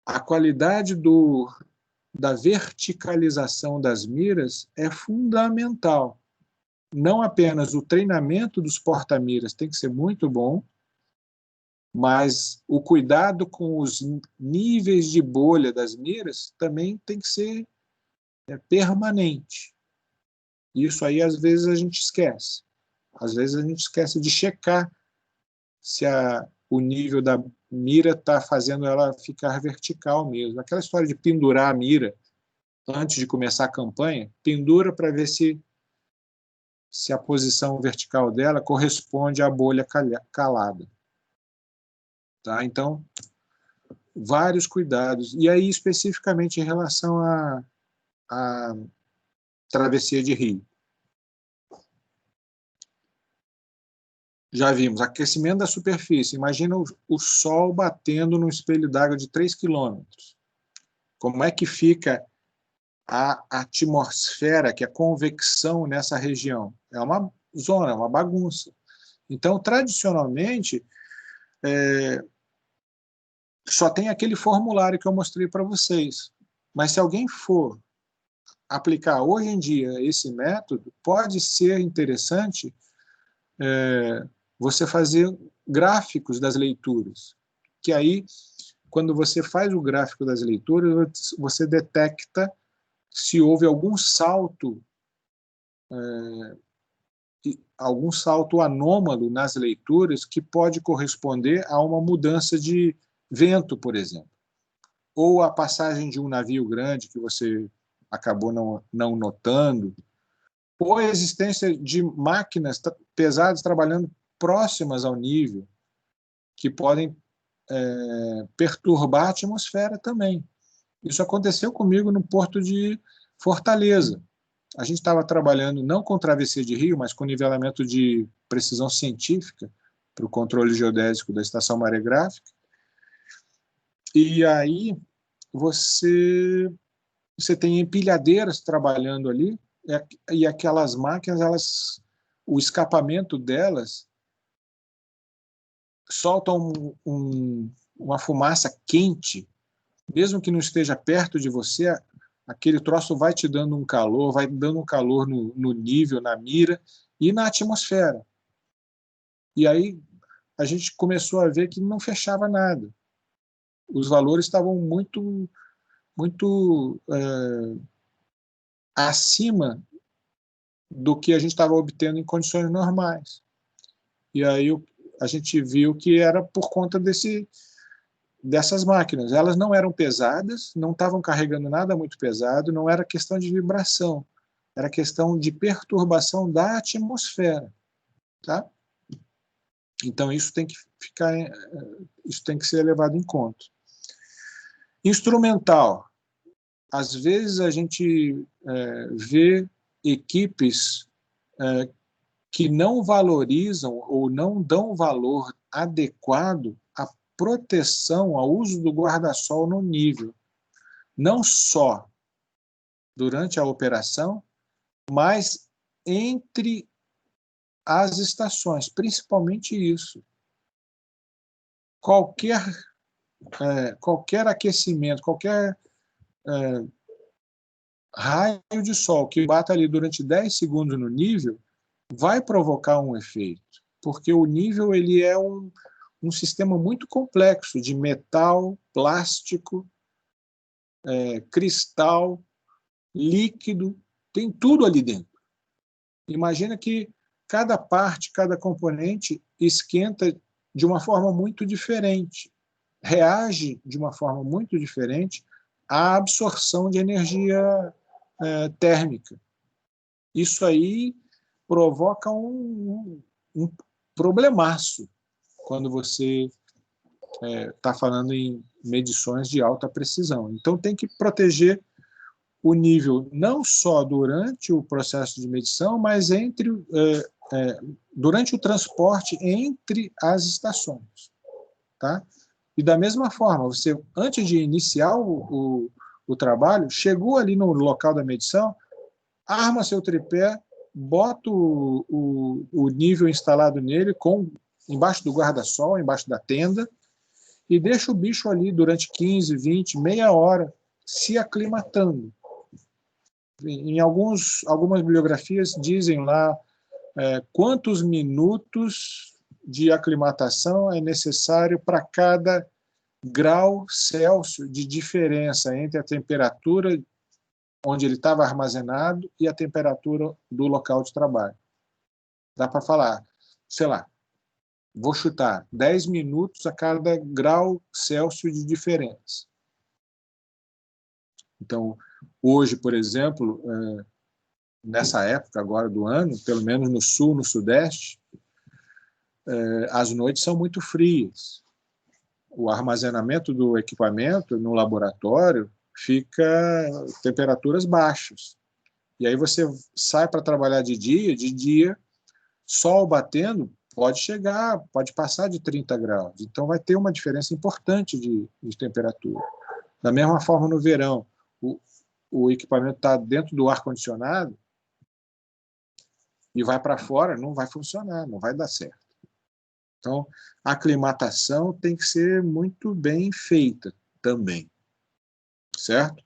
a qualidade da verticalização das miras é fundamental. Não apenas o treinamento dos porta-miras tem que ser muito bom, mas o cuidado com os níveis de bolha das miras também tem que ser permanente. Isso aí, às vezes, a gente esquece. Às vezes, a gente esquece de checar se o nível da mira está fazendo ela ficar vertical mesmo. Aquela história de pendurar a mira antes de começar a campanha, pendura para ver se a posição vertical dela corresponde à bolha calada. Tá? Então, vários cuidados. E aí, especificamente em relação à travessia de rio. Já vimos, aquecimento da superfície. Imagina o sol batendo num espelho d'água de 3 quilômetros. Como é que fica a atmosfera, que é a convecção nessa região? É uma zona, é uma bagunça. Então, tradicionalmente, só tem aquele formulário que eu mostrei para vocês. Mas se alguém for aplicar hoje em dia esse método, pode ser interessante você fazer gráficos das leituras, que aí, quando você faz o gráfico das leituras, você detecta se houve algum salto anômalo nas leituras que pode corresponder a uma mudança de vento, por exemplo, ou a passagem de um navio grande que você acabou não notando, ou a existência de máquinas pesadas trabalhando próximas ao nível, que podem perturbar a atmosfera também. Isso aconteceu comigo no Porto de Fortaleza. A gente estava trabalhando não com travessia de rio, mas com nivelamento de precisão científica para o controle geodésico da estação maregráfica. E aí você tem empilhadeiras trabalhando ali, e aquelas máquinas, o escapamento delas soltam uma fumaça quente mesmo que não esteja perto de você, aquele troço vai te dando um calor, vai dando um calor no nível, na mira e na atmosfera. E aí a gente começou a ver que não fechava nada. Os valores estavam muito acima do que a gente estava obtendo em condições normais. E aí a gente viu que era por conta dessas máquinas. Elas não eram pesadas, não estavam carregando nada muito pesado, não era questão de vibração, era questão de perturbação da atmosfera. Tá? Então isso tem que ser levado em conta. Instrumental. Às vezes a gente vê equipes que não valorizam ou não dão valor adequado à proteção, ao uso do guarda-sol no nível. Não só durante a operação, mas entre as estações, principalmente isso. Qualquer aquecimento, qualquer raio de sol que bata ali durante 10 segundos no nível vai provocar um efeito, porque o nível ele é um sistema muito complexo de metal, plástico, cristal, líquido, tem tudo ali dentro. Imagina que cada parte, cada componente esquenta de uma forma muito diferente, reage de uma forma muito diferente à absorção de energia térmica. Isso aí provoca um problemaço quando você está falando em medições de alta precisão. Então, tem que proteger o nível não só durante o processo de medição, mas durante o transporte entre as estações. Tá? E da mesma forma, você, antes de iniciar o trabalho, chegou ali no local da medição, arma seu tripé, bota o nível instalado nele embaixo do guarda-sol, embaixo da tenda, e deixa o bicho ali durante 15, 20, meia hora, se aclimatando. Em algumas bibliografias dizem lá quantos minutos de aclimatação é necessário para cada grau Celsius de diferença entre a temperatura onde ele estava armazenado e a temperatura do local de trabalho. Dá para falar, sei lá, vou chutar 10 minutos a cada grau Celsius de diferença. Então, hoje, por exemplo, nessa época agora do ano, pelo menos no sul, no sudeste, as noites são muito frias. O armazenamento do equipamento no laboratório fica temperaturas baixas. E aí você sai para trabalhar de dia, sol batendo, pode passar de 30 graus. Então vai ter uma diferença importante de temperatura. Da mesma forma no verão, o equipamento está dentro do ar-condicionado e vai para fora, não vai funcionar, não vai dar certo. Então, a aclimatação tem que ser muito bem feita também. Certo?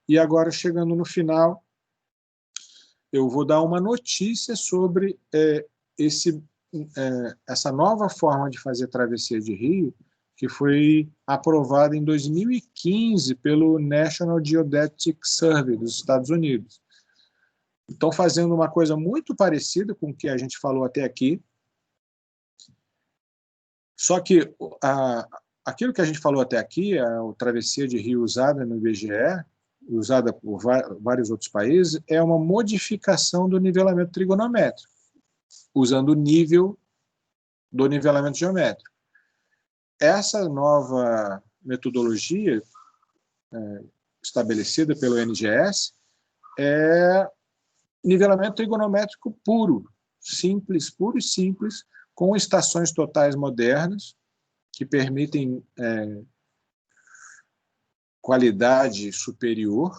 E agora, chegando no final, eu vou dar uma notícia sobre essa nova forma de fazer travessia de rio, que foi aprovada em 2015 pelo National Geodetic Survey dos Estados Unidos. Estão fazendo uma coisa muito parecida com o que a gente falou até aqui, só que aquilo que a gente falou até aqui, a travessia de rio usada no IBGE, usada por vários outros países, é uma modificação do nivelamento trigonométrico, usando o nível do nivelamento geométrico. Essa nova metodologia estabelecida pelo NGS é nivelamento trigonométrico puro e simples, com estações totais modernas, que permitem qualidade superior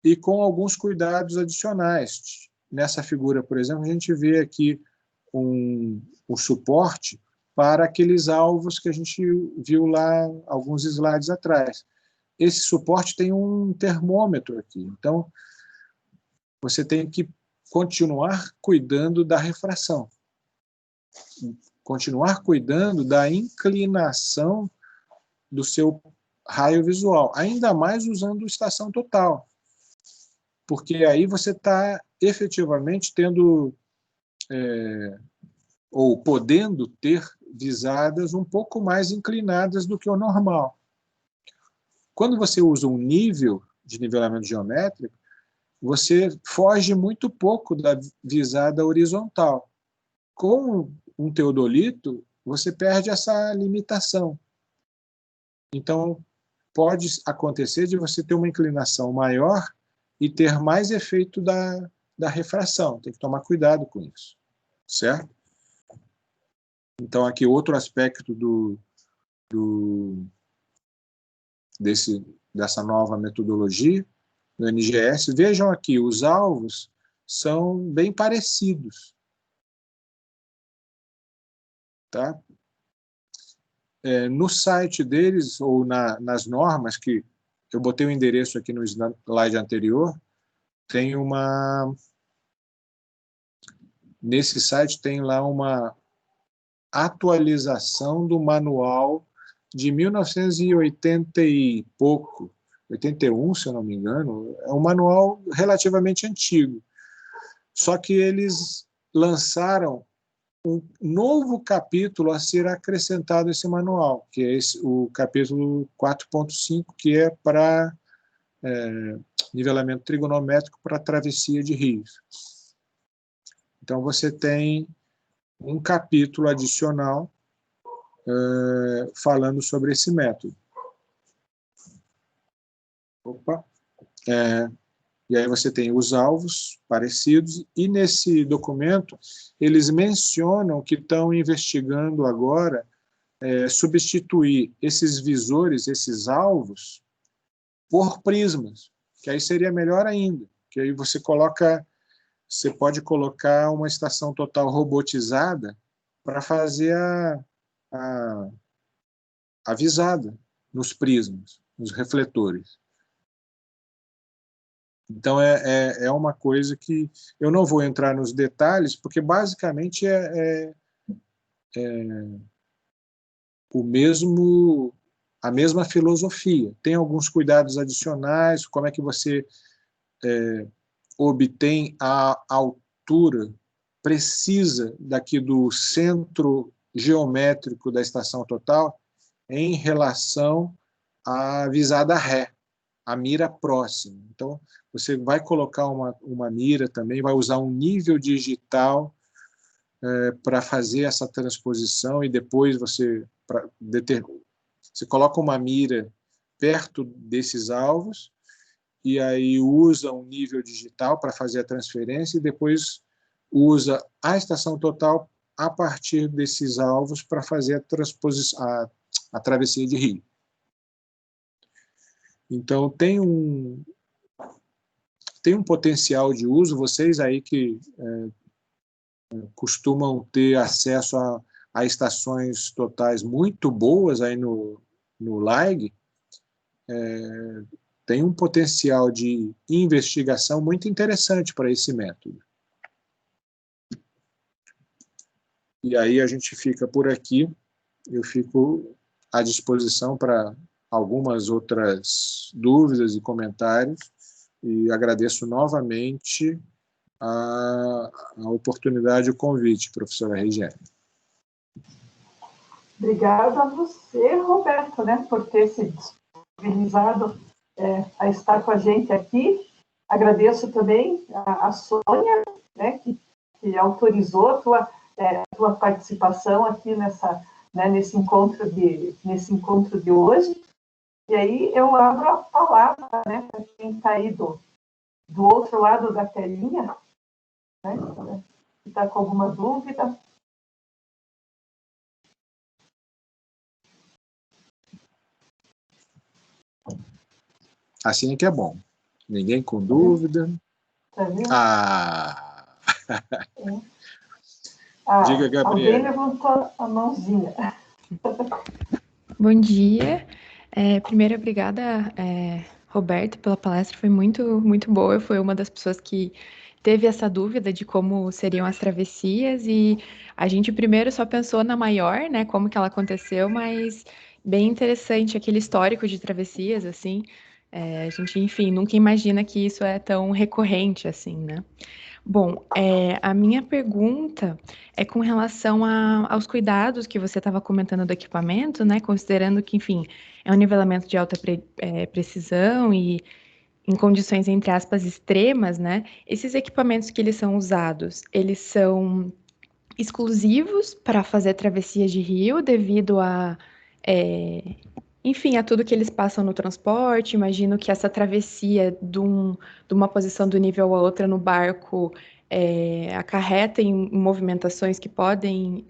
e com alguns cuidados adicionais. Nessa figura, por exemplo, a gente vê aqui um suporte para aqueles alvos que a gente viu lá alguns slides atrás. Esse suporte tem um termômetro aqui, então você tem que continuar cuidando da refração, continuar cuidando da inclinação do seu raio visual, ainda mais usando estação total, porque aí você está efetivamente tendo ou podendo ter visadas um pouco mais inclinadas do que o normal. Quando você usa um nível de nivelamento geométrico, você foge muito pouco da visada horizontal. Com um teodolito, você perde essa limitação. Então, pode acontecer de você ter uma inclinação maior e ter mais efeito da refração. Tem que tomar cuidado com isso, certo? Então, aqui outro aspecto dessa nova metodologia do NGS. Vejam aqui, os alvos são bem parecidos. Tá? No site deles, ou nas normas, que eu botei o endereço aqui no slide anterior, tem nesse site tem lá uma atualização do manual de 1980 e pouco, 81, se eu não me engano. É um manual relativamente antigo. Só que eles lançaram um novo capítulo a ser acrescentado a esse manual, que é o capítulo 4.5, que é para nivelamento trigonométrico para travessia de rios. Então, você tem um capítulo adicional falando sobre esse método. Opa! E aí você tem os alvos parecidos, e nesse documento eles mencionam que estão investigando agora substituir esses visores, esses alvos, por prismas, que aí seria melhor ainda, que aí você pode colocar uma estação total robotizada para fazer a visada nos prismas, nos refletores. Então, é uma coisa que eu não vou entrar nos detalhes, porque basicamente a mesma filosofia. Tem alguns cuidados adicionais, como é que você obtém a altura precisa daqui do centro geométrico da estação total em relação à visada ré, a mira próxima. Então, você vai colocar uma mira também, vai usar um nível digital para fazer essa transposição, e depois você coloca uma mira perto desses alvos, e aí usa um nível digital para fazer a transferência, e depois usa a estação total a partir desses alvos para fazer a travessia de rio. Então, tem um potencial de uso. Vocês aí que costumam ter acesso a estações totais muito boas aí no LAG, tem um potencial de investigação muito interessante para esse método. E aí a gente fica por aqui. Eu fico à disposição para algumas outras dúvidas e comentários, e agradeço novamente a oportunidade e o convite, professora Regiane. Obrigada a você, Roberto, né, por ter se disponibilizado a estar com a gente aqui. Agradeço também a Sônia, né, que autorizou a tua participação aqui nesse encontro de hoje. E aí eu abro a palavra, né, para quem está aí do outro lado da telinha, né, que está com alguma dúvida. Assim é que é bom. Ninguém com dúvida. Tá vendo? Ah! Diga, Gabriela. Alguém levantou a mãozinha. Bom dia. Primeiro, obrigada, Roberto, pela palestra. Foi muito, muito boa. Foi uma das pessoas que teve essa dúvida de como seriam as travessias e a gente primeiro só pensou na maior, né, como que ela aconteceu, mas bem interessante aquele histórico de travessias, assim. A gente, enfim, nunca imagina que isso é tão recorrente, assim, né? Bom, a minha pergunta é com relação aos cuidados que você estava comentando do equipamento, né? Considerando que, enfim, é um nivelamento de alta precisão e em condições, entre aspas, extremas, né? Esses equipamentos que eles são usados, eles são exclusivos para fazer travessias de rio devido a, enfim, a tudo que eles passam no transporte. Imagino que essa travessia de uma posição do nível a outra no barco acarreta em movimentações que podem,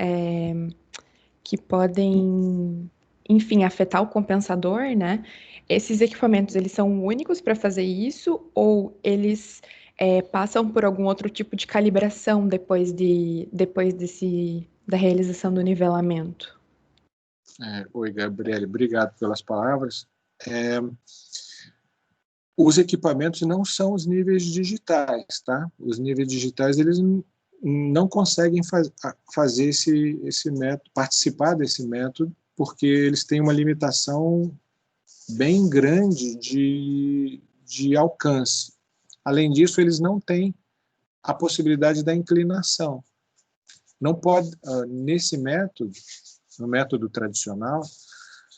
enfim, afetar o compensador, né? Esses equipamentos, eles são únicos para fazer isso ou eles passam por algum outro tipo de calibração depois da realização do nivelamento? Oi, Gabriele, obrigado pelas palavras. Os equipamentos não são os níveis digitais, tá? Os níveis digitais, eles não conseguem fazer esse método, participar desse método, porque eles têm uma limitação bem grande de alcance. Além disso, eles não têm a possibilidade da inclinação. Não pode, nesse método, no método tradicional,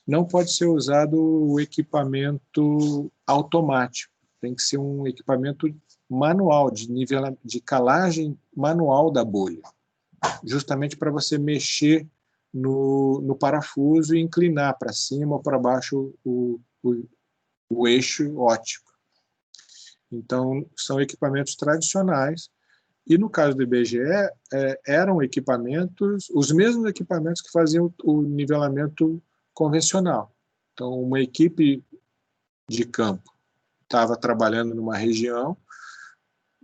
não pode ser usado o equipamento automático. Tem que ser um equipamento manual, de calagem manual da bolha, justamente para você mexer no parafuso e inclinar para cima ou para baixo o eixo óptico. Então, são equipamentos tradicionais. E no caso do IBGE, eram equipamentos, os mesmos equipamentos que faziam o nivelamento convencional. Então, uma equipe de campo estava trabalhando numa região,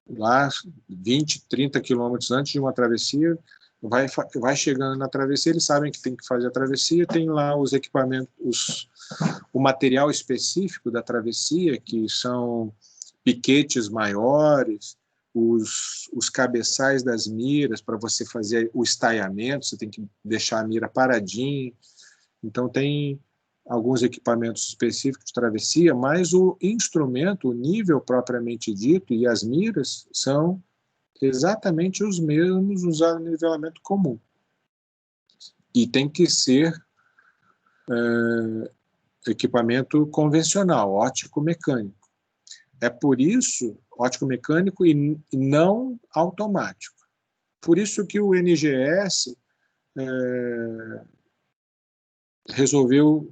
lá 20, 30 quilômetros antes de uma travessia, vai chegando na travessia, eles sabem que tem que fazer a travessia, tem lá os equipamentos, o material específico da travessia, que são piquetes maiores, os cabeçais das miras para você fazer o estaiamento, você tem que deixar a mira paradinha. Então, tem alguns equipamentos específicos de travessia, mas o instrumento, o nível propriamente dito e as miras são exatamente os mesmos usados no nivelamento comum. E tem que ser equipamento convencional, óptico-mecânico. É por isso, óptico-mecânico e não automático. Por isso que o NGS resolveu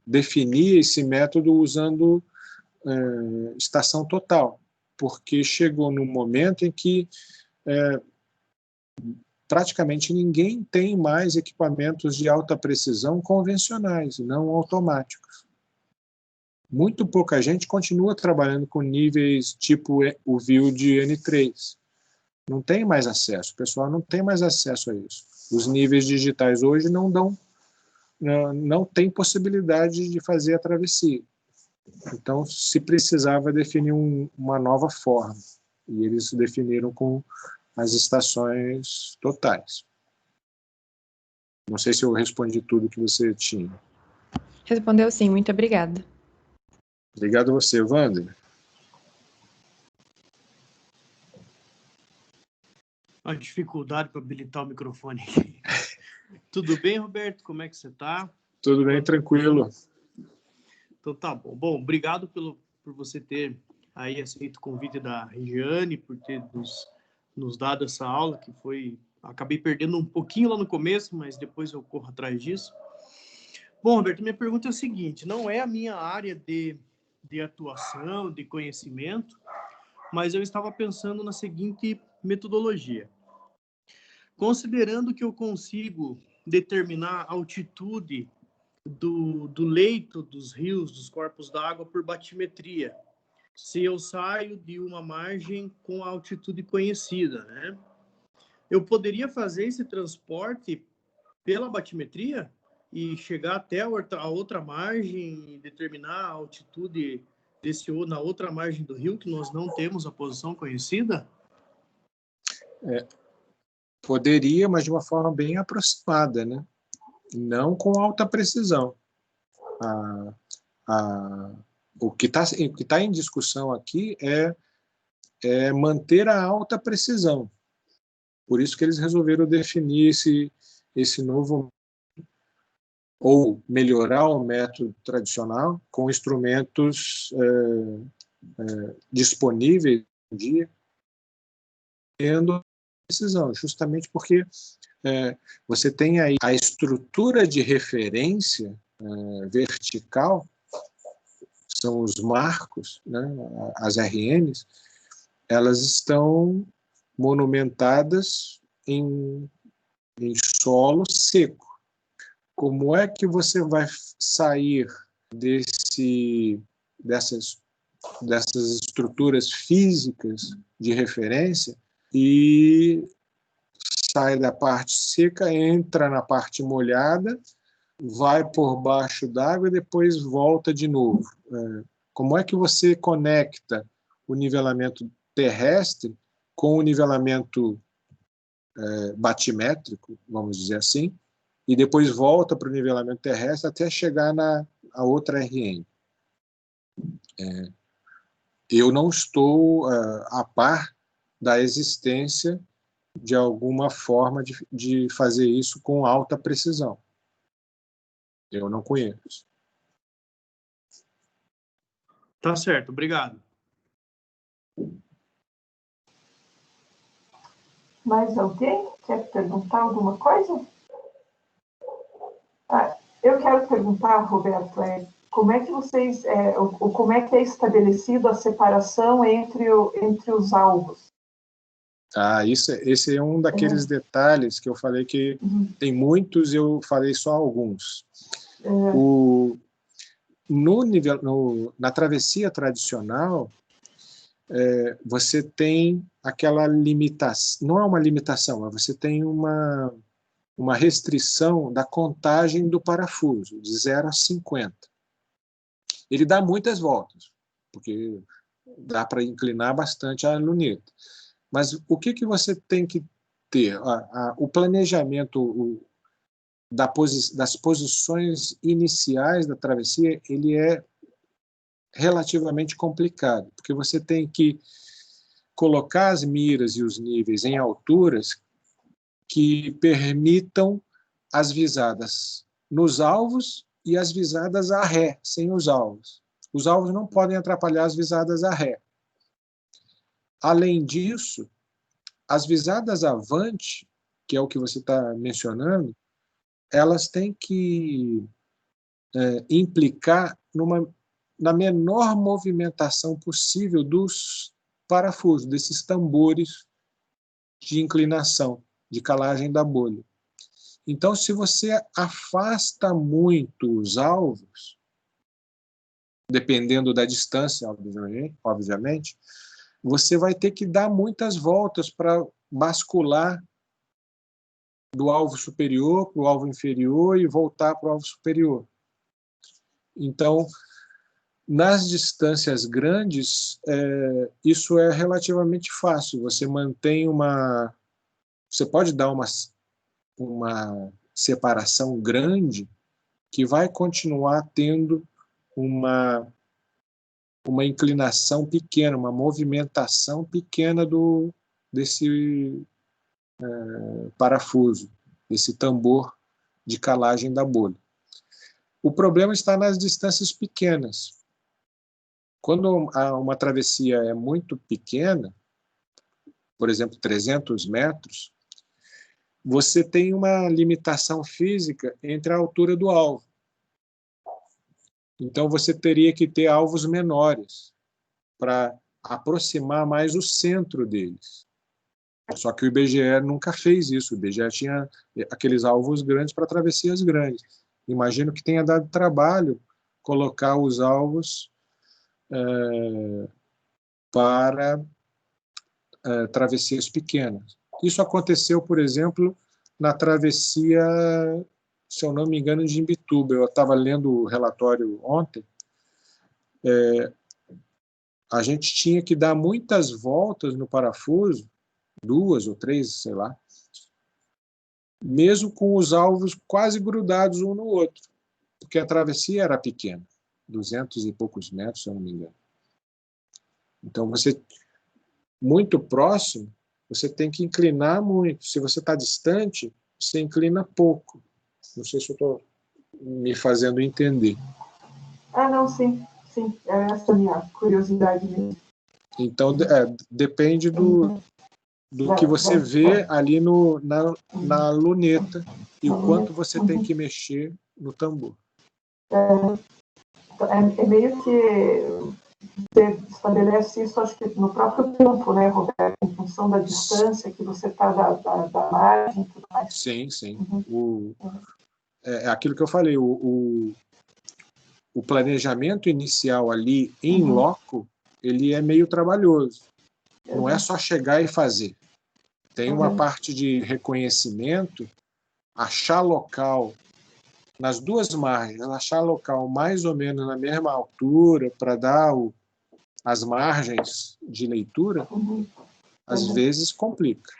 definir esse método usando estação total, porque chegou num momento em que praticamente ninguém tem mais equipamentos de alta precisão convencionais, não automáticos. Muito pouca gente continua trabalhando com níveis tipo o VIL de N3. Não tem mais acesso, o pessoal não tem mais acesso a isso. Os níveis digitais hoje não tem possibilidade de fazer a travessia. Então, se precisava definir uma nova forma, e eles definiram com as estações totais. Não sei se eu respondi tudo que você tinha. Respondeu sim, muito obrigada. Obrigado a você, Wander. A dificuldade para habilitar o microfone aqui. Tudo bem, Roberto? Como é que você está? Tudo bem, tranquilo. Então tá bom. Bom, obrigado por você ter aí aceito o convite da Regiane, por ter nos dado essa aula, que foi... Acabei perdendo um pouquinho lá no começo, mas depois eu corro atrás disso. Bom, Roberto, minha pergunta é o seguinte, não é a minha área de atuação, de conhecimento, mas eu estava pensando na seguinte metodologia. Considerando que eu consigo determinar a altitude do leito dos rios, dos corpos d'água por batimetria, se eu saio de uma margem com a altitude conhecida, né? eu poderia fazer esse transporte pela batimetria e chegar até a outra margem e determinar a altitude na outra margem do rio, que nós não temos a posição conhecida? Poderia, mas de uma forma bem aproximada, né? Não com alta precisão. O que tá em discussão aqui é manter a alta precisão. Por isso que eles resolveram definir esse novo, ou melhorar o método tradicional com instrumentos disponíveis no dia, tendo precisão, justamente porque você tem aí a estrutura de referência vertical, são os marcos, né, as RNs, elas estão monumentadas em solo seco. Como é que você vai sair dessas estruturas físicas de referência e sai da parte seca, entra na parte molhada, vai por baixo d'água e depois volta de novo? Como é que você conecta o nivelamento terrestre com o nivelamento batimétrico, vamos dizer assim, e depois volta para o nivelamento terrestre até chegar na outra RN? Eu não estou a par da existência de alguma forma de fazer isso com alta precisão. Eu não conheço. Tá certo, obrigado. Mais alguém quer perguntar alguma coisa? Eu quero perguntar, Roberto, como é que vocês, como é que é estabelecido a separação entre os alvos? Esse é um daqueles detalhes que eu falei que tem muitos, eu falei só alguns. Na travessia tradicional, você tem aquela limitação, não é uma limitação, mas você tem uma restrição da contagem do parafuso, de 0 a 50. Ele dá muitas voltas, porque dá para inclinar bastante a luneta. Mas o que você tem que ter? O planejamento das posições iniciais da travessia, ele é relativamente complicado, porque você tem que colocar as miras e os níveis em alturas que permitam as visadas nos alvos e as visadas a ré, sem os alvos. Os alvos não podem atrapalhar as visadas a ré. Além disso, as visadas avante, que é o que você está mencionando, elas têm que implicar na menor movimentação possível dos parafusos, desses tambores de inclinação, de calagem da bolha. Então, se você afasta muito os alvos, dependendo da distância, obviamente, você vai ter que dar muitas voltas para bascular do alvo superior para o alvo inferior e voltar para o alvo superior. Então, nas distâncias grandes, isso é relativamente fácil. Você mantém você pode dar uma separação grande que vai continuar tendo uma inclinação pequena, uma movimentação pequena desse parafuso, desse tambor de calagem da bolha. O problema está nas distâncias pequenas. Quando uma travessia é muito pequena, por exemplo, 300 metros, você tem uma limitação física entre a altura do alvo. Então, você teria que ter alvos menores para aproximar mais o centro deles. Só que o IBGE nunca fez isso. O IBGE tinha aqueles alvos grandes para travessias grandes. Imagino que tenha dado trabalho colocar os alvos para travessias pequenas. Isso aconteceu, por exemplo, na travessia, se eu não me engano, de Imbituba. Eu estava lendo o relatório ontem. A gente tinha que dar muitas voltas no parafuso, 2 ou 3, sei lá, mesmo com os alvos quase grudados um no outro, porque a travessia era pequena, 200 e poucos metros, se eu não me engano. Então, você, muito próximo, você tem que inclinar muito. Se você está distante, você inclina pouco. Não sei se eu estou me fazendo entender. Não, sim. É essa a minha curiosidade mesmo. Então, depende do que você vê ali na luneta e o quanto você tem que mexer no tambor. É meio que você estabelece isso, acho que no próprio campo, né, Roberto? Em função da distância que você está da margem e tudo mais. Sim. É aquilo que eu falei, o planejamento inicial ali, em loco, ele é meio trabalhoso. Não é só chegar e fazer. Tem uma parte de reconhecimento, achar local nas duas margens, achar local mais ou menos na mesma altura para dar as margens de leitura, às vezes complica.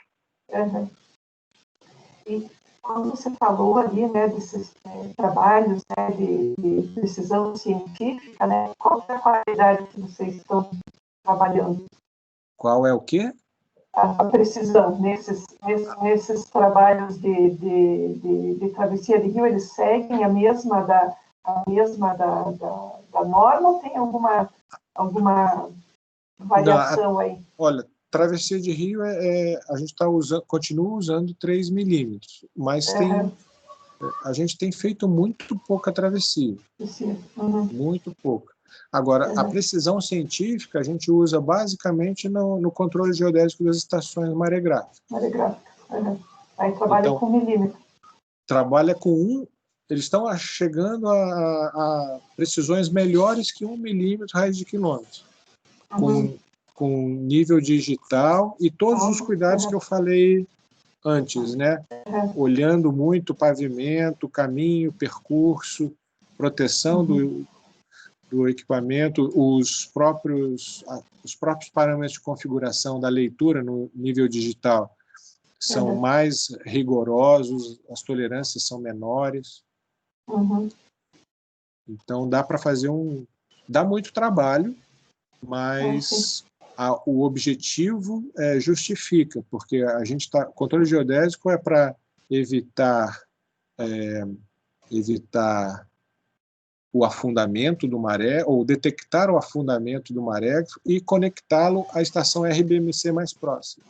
E quando você falou ali, né, desses trabalhos, né, de precisão científica, né, qual é a qualidade que vocês estão trabalhando? Qual é o quê? A precisão nesses trabalhos de travessia de rio, eles seguem a mesma da norma ou tem alguma variação aí? Olha, travessia de rio a gente continua usando 3 milímetros, mas a gente tem feito muito pouca travessia. Muito pouca. Agora, a precisão científica a gente usa basicamente no controle geodésico das estações maregráficas. Aí trabalha com milímetro. Trabalha com eles estão chegando a precisões melhores que 1 milímetro raiz de quilômetro. Com nível digital e todos os cuidados que eu falei antes, né? Olhando muito o pavimento, caminho, percurso, proteção do equipamento, os próprios parâmetros de configuração da leitura no nível digital são mais rigorosos, as tolerâncias são menores. Então dá para fazer dá muito trabalho, mas o objetivo justifica, porque a gente controle geodésico é para evitar o afundamento do maré, ou detectar o afundamento do maré e conectá-lo à estação RBMC mais próxima.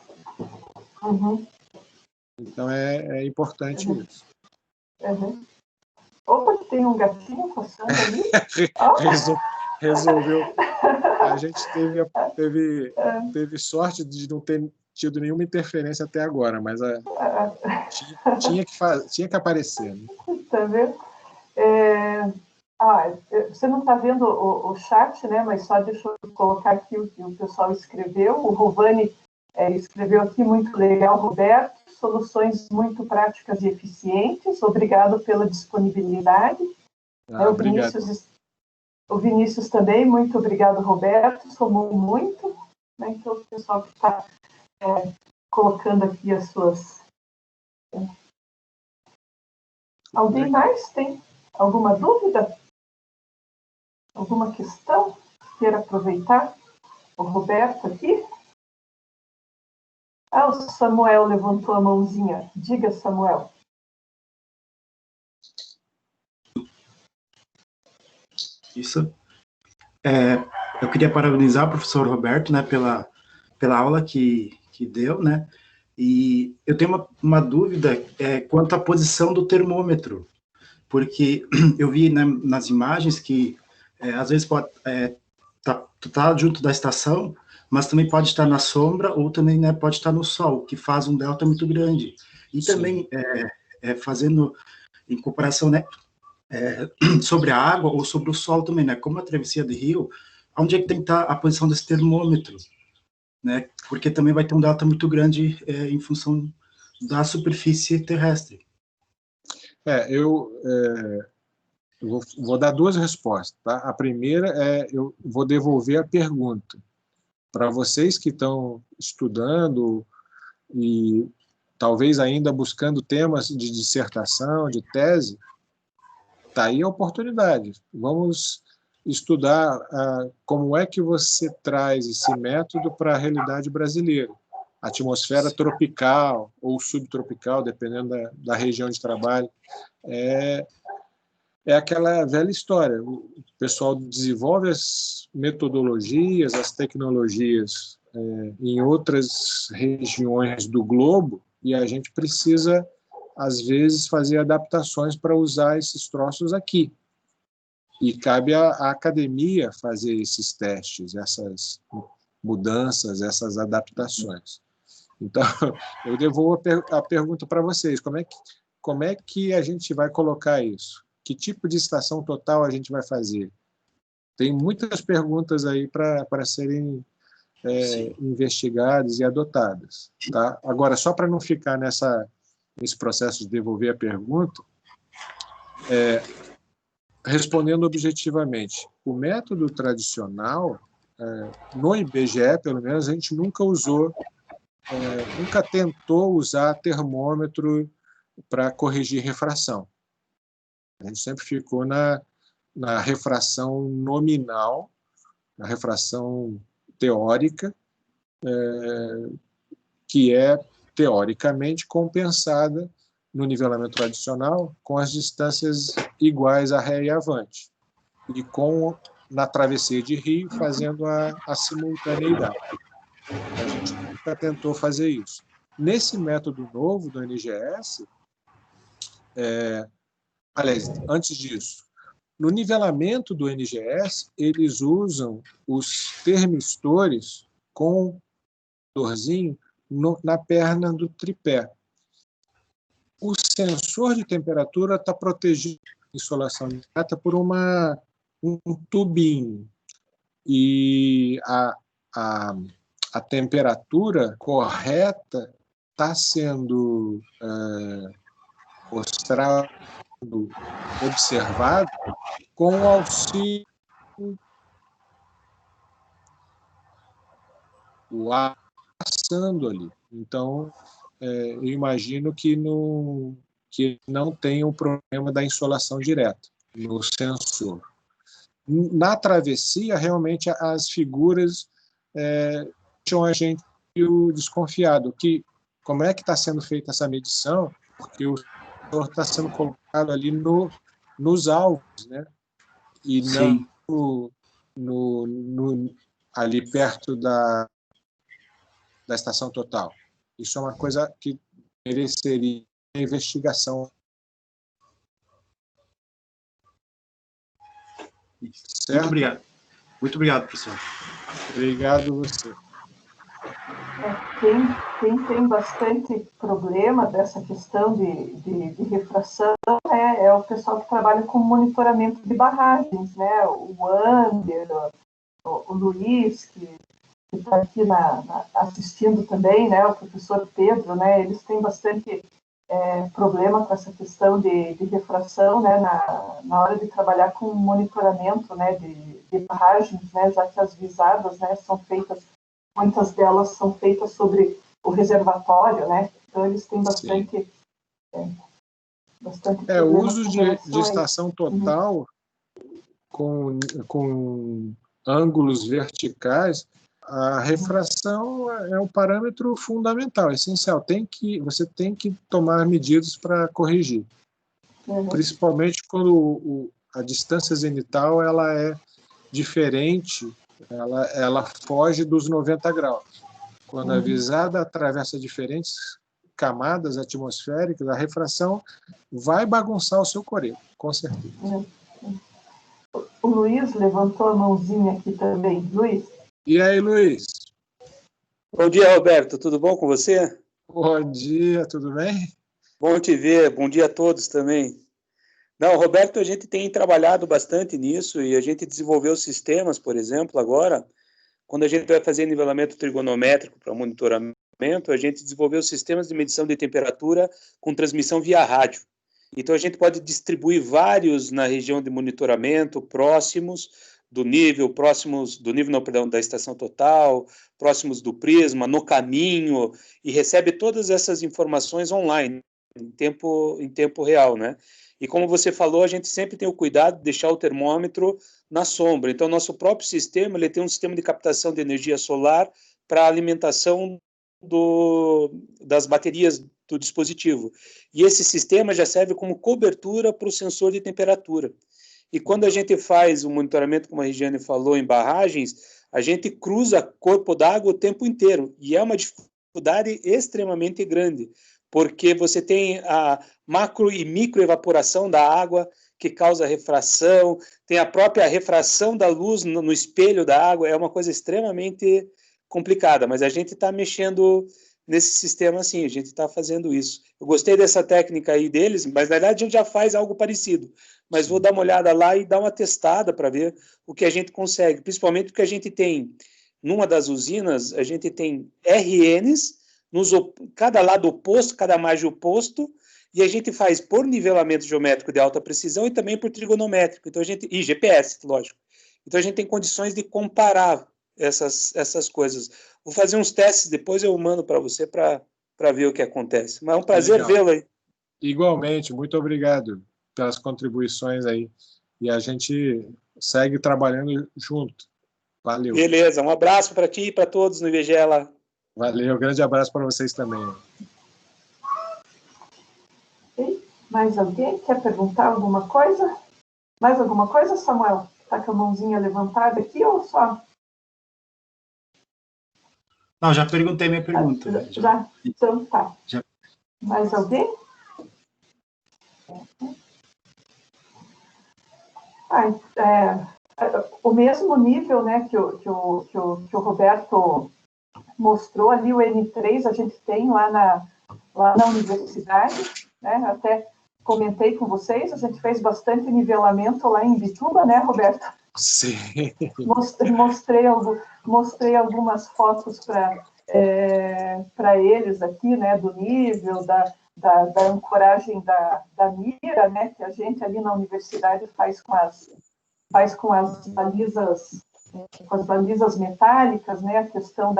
Então é importante isso. Opa, tem um gatinho passando ali. Resolveu. A gente teve sorte de não ter tido nenhuma interferência até agora, mas tinha que aparecer. Né? Tá vendo? Você não está vendo o chat, né? Mas só deixa eu colocar aqui o que o pessoal escreveu. O Rovani escreveu aqui, muito legal, Roberto. Soluções muito práticas e eficientes. Obrigado pela disponibilidade. O Vinícius também, muito obrigado, Roberto. Somou muito. Né? Então, o pessoal que está colocando aqui as suas... Alguém mais tem alguma dúvida? Alguma questão? Queira aproveitar? O Roberto aqui? O Samuel levantou a mãozinha. Diga, Samuel. Isso. Eu queria parabenizar o professor Roberto, né, pela aula que deu, né? E eu tenho uma dúvida quanto à posição do termômetro, porque eu vi, né, nas imagens que às vezes pode tá junto da estação, mas também pode estar na sombra ou também, né, pode estar no sol, que faz um delta muito grande. E Sim. Também fazendo em comparação, né, sobre a água ou sobre o sol também, né, como a travessia de rio, onde é que tem que estar a posição desse termômetro? né? Porque também vai ter um delta muito grande em função da superfície terrestre. Eu vou dar duas respostas. Tá? A primeira eu vou devolver a pergunta. Para vocês que estão estudando e talvez ainda buscando temas de dissertação, de tese, está aí a oportunidade. Vamos estudar como é que você traz esse método para a realidade brasileira. Atmosfera tropical ou subtropical, dependendo da região de trabalho. É aquela velha história. O pessoal desenvolve as metodologias, as tecnologias em outras regiões do globo e a gente precisa, às vezes, fazer adaptações para usar esses troços aqui. E cabe à academia fazer esses testes, essas mudanças, essas adaptações. Então, eu devolvo a pergunta para vocês. Como é que a gente vai colocar isso? Que tipo de estação total a gente vai fazer? Tem muitas perguntas aí para serem investigadas e adotadas. Tá? Agora, só para não ficar nesse processo de devolver a pergunta, respondendo objetivamente, o método tradicional, no IBGE, pelo menos, a gente nunca usou, nunca tentou usar termômetro para corrigir refração. A gente sempre ficou na refração nominal, na refração teórica, que é teoricamente compensada no nivelamento tradicional com as distâncias iguais a ré e avante, e na travessia de rio fazendo a simultaneidade. A gente nunca tentou fazer isso. Nesse método novo do NGS, aliás, antes disso, no nivelamento do NGS, eles usam os termistores com dorzinho na perna do tripé. O sensor de temperatura está protegido da insolação direta por um tubinho. E a temperatura correta está sendo observado com o auxílio do ar passando ali. Então, eu imagino que não tem o problema da insolação direta no sensor. Na travessia, realmente, as figuras deixam a gente desconfiado. Como é que está sendo feita essa medição? Porque o sensor está sendo colocado ali nos alvos, né? E não ali perto da estação total. Isso é uma coisa que mereceria investigação. Certo? Muito obrigado. Muito obrigado, professor. Obrigado a você. Quem tem bastante problema dessa questão de refração é o pessoal que trabalha com monitoramento de barragens, né? O Ander, o Luiz, que está aqui assistindo também, né? O professor Pedro, né? Eles têm bastante problema com essa questão de refração, né? Na hora de trabalhar com monitoramento, né? De barragens, né? Já que as visadas, né? São feitas, muitas delas são feitas sobre o reservatório, né? Então eles têm bastante o uso de estação total com ângulos verticais, a refração é um parâmetro fundamental, essencial. Você tem que tomar medidas para corrigir, principalmente quando a distância zenital ela é diferente, ela foge dos 90 graus. Quando a visada atravessa diferentes camadas atmosféricas, a refração vai bagunçar o seu coreto, com certeza. O Luiz levantou a mãozinha aqui também. Luiz? E aí, Luiz? Bom dia, Roberto. Tudo bom com você? Bom dia, tudo bem? Bom te ver. Bom dia a todos também. Não, Roberto, a gente tem trabalhado bastante nisso e a gente desenvolveu sistemas, por exemplo, agora, quando a gente vai fazer nivelamento trigonométrico para monitoramento, a gente desenvolveu sistemas de medição de temperatura com transmissão via rádio. Então, a gente pode distribuir vários na região de monitoramento, próximos do nível, não, perdão, da estação total, próximos do prisma, no caminho, e recebe todas essas informações online, em tempo real, né? E como você falou, a gente sempre tem o cuidado de deixar o termômetro na sombra. Então, nosso próprio sistema, ele tem um sistema de captação de energia solar para a alimentação das baterias do dispositivo. E esse sistema já serve como cobertura para o sensor de temperatura. E quando a gente faz o monitoramento, como a Regiane falou, em barragens, a gente cruza corpo d'água o tempo inteiro. E é uma dificuldade extremamente grande, porque você tem a macro e micro evaporação da água, que causa refração, tem a própria refração da luz no espelho da água, é uma coisa extremamente complicada, mas a gente está mexendo nesse sistema assim, a gente está fazendo isso. Eu gostei dessa técnica aí deles, mas na verdade a gente já faz algo parecido, mas vou dar uma olhada lá e dar uma testada para ver o que a gente consegue, principalmente porque a gente tem, numa das usinas, a gente tem RNs, cada lado oposto, cada margem oposto, e a gente faz por nivelamento geométrico de alta precisão e também por trigonométrico, então e GPS, lógico. Então a gente tem condições de comparar essas coisas. Vou fazer uns testes, depois eu mando para você para ver o que acontece. Mas é um prazer vê-lo aí. Igualmente, muito obrigado pelas contribuições aí. E a gente segue trabalhando junto. Valeu. Beleza, um abraço para ti e para todos no IBGE lá. Valeu, grande abraço para vocês também. Mais alguém quer perguntar alguma coisa? Mais alguma coisa, Samuel? Está com a mãozinha levantada aqui ou só? Não, já perguntei minha pergunta. Já? Então tá. Já. Mais alguém? O mesmo nível, né, que o Roberto mostrou ali, o N3, a gente tem lá na universidade, né, até comentei com vocês, a gente fez bastante nivelamento lá em Bituba, né, Roberto? Sim. Mostrei algumas fotos para eles aqui, né, do nível, da ancoragem da mira, né, que a gente ali na universidade faz com as balizas metálicas, né, a questão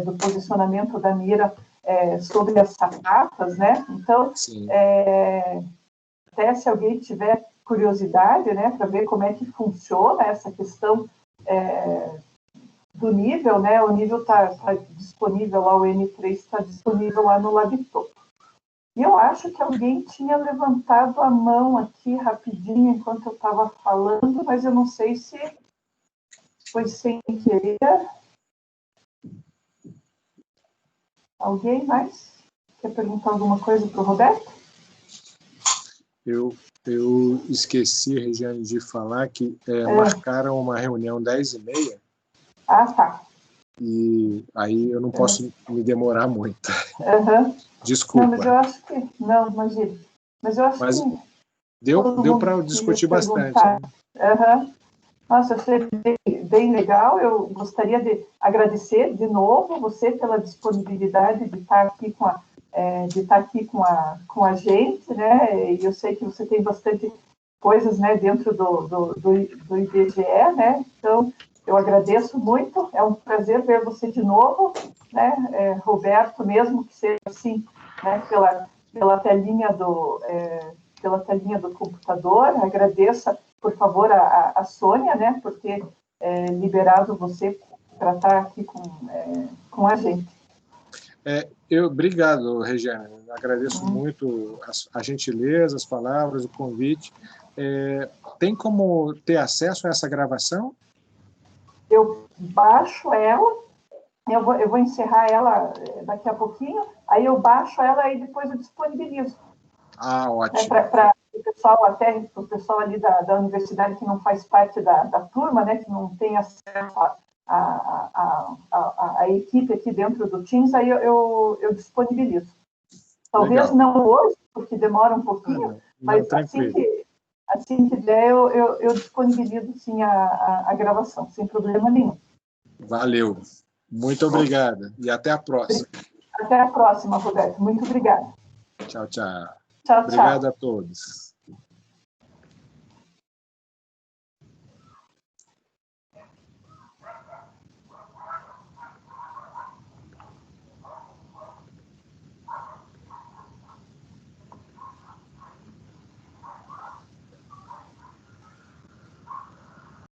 do posicionamento da mira sobre as sapatas, né, então, até se alguém tiver curiosidade, né, para ver como é que funciona essa questão do nível, né, o nível está disponível lá, o N3 está disponível lá no Labitopo. E eu acho que alguém tinha levantado a mão aqui rapidinho enquanto eu estava falando, mas eu não sei se foi sem querer. Alguém mais quer perguntar alguma coisa para o Roberto? Eu esqueci, Regiane, de falar que marcaram uma reunião 10h30. Ah, tá. E aí eu não posso me demorar muito. Desculpa. Não, mas eu acho que... Não, imagina. Mas eu acho que... Deu para discutir bastante. Né? Nossa, achei bem legal. Eu gostaria de agradecer de novo você pela disponibilidade de estar aqui com a gente, né? E eu sei que você tem bastante coisas, né, dentro do IBGE, né? Então, eu agradeço muito. É um prazer ver você de novo, né? Roberto, mesmo que seja assim, né, pela telinha do computador. Agradeça, por favor, a Sônia, né, por ter liberado você para estar aqui com a gente. Obrigado, Regiane. Agradeço muito a gentileza, as palavras, o convite. Tem como ter acesso a essa gravação? Eu baixo ela, eu vou encerrar ela daqui a pouquinho, aí eu baixo ela e depois eu disponibilizo. Ah, ótimo. Para o pessoal, até o pessoal ali da universidade que não faz parte da turma, né, que não tem acesso a equipe aqui dentro do Teams, aí eu disponibilizo. Talvez não hoje, porque demora um pouquinho, mas assim que der, eu disponibilizo sim a gravação, sem problema nenhum. Valeu. Muito obrigado. E até a próxima. Até a próxima, Roberto. Muito obrigada. Tchau, tchau. Tchau, tchau. Obrigado a todos.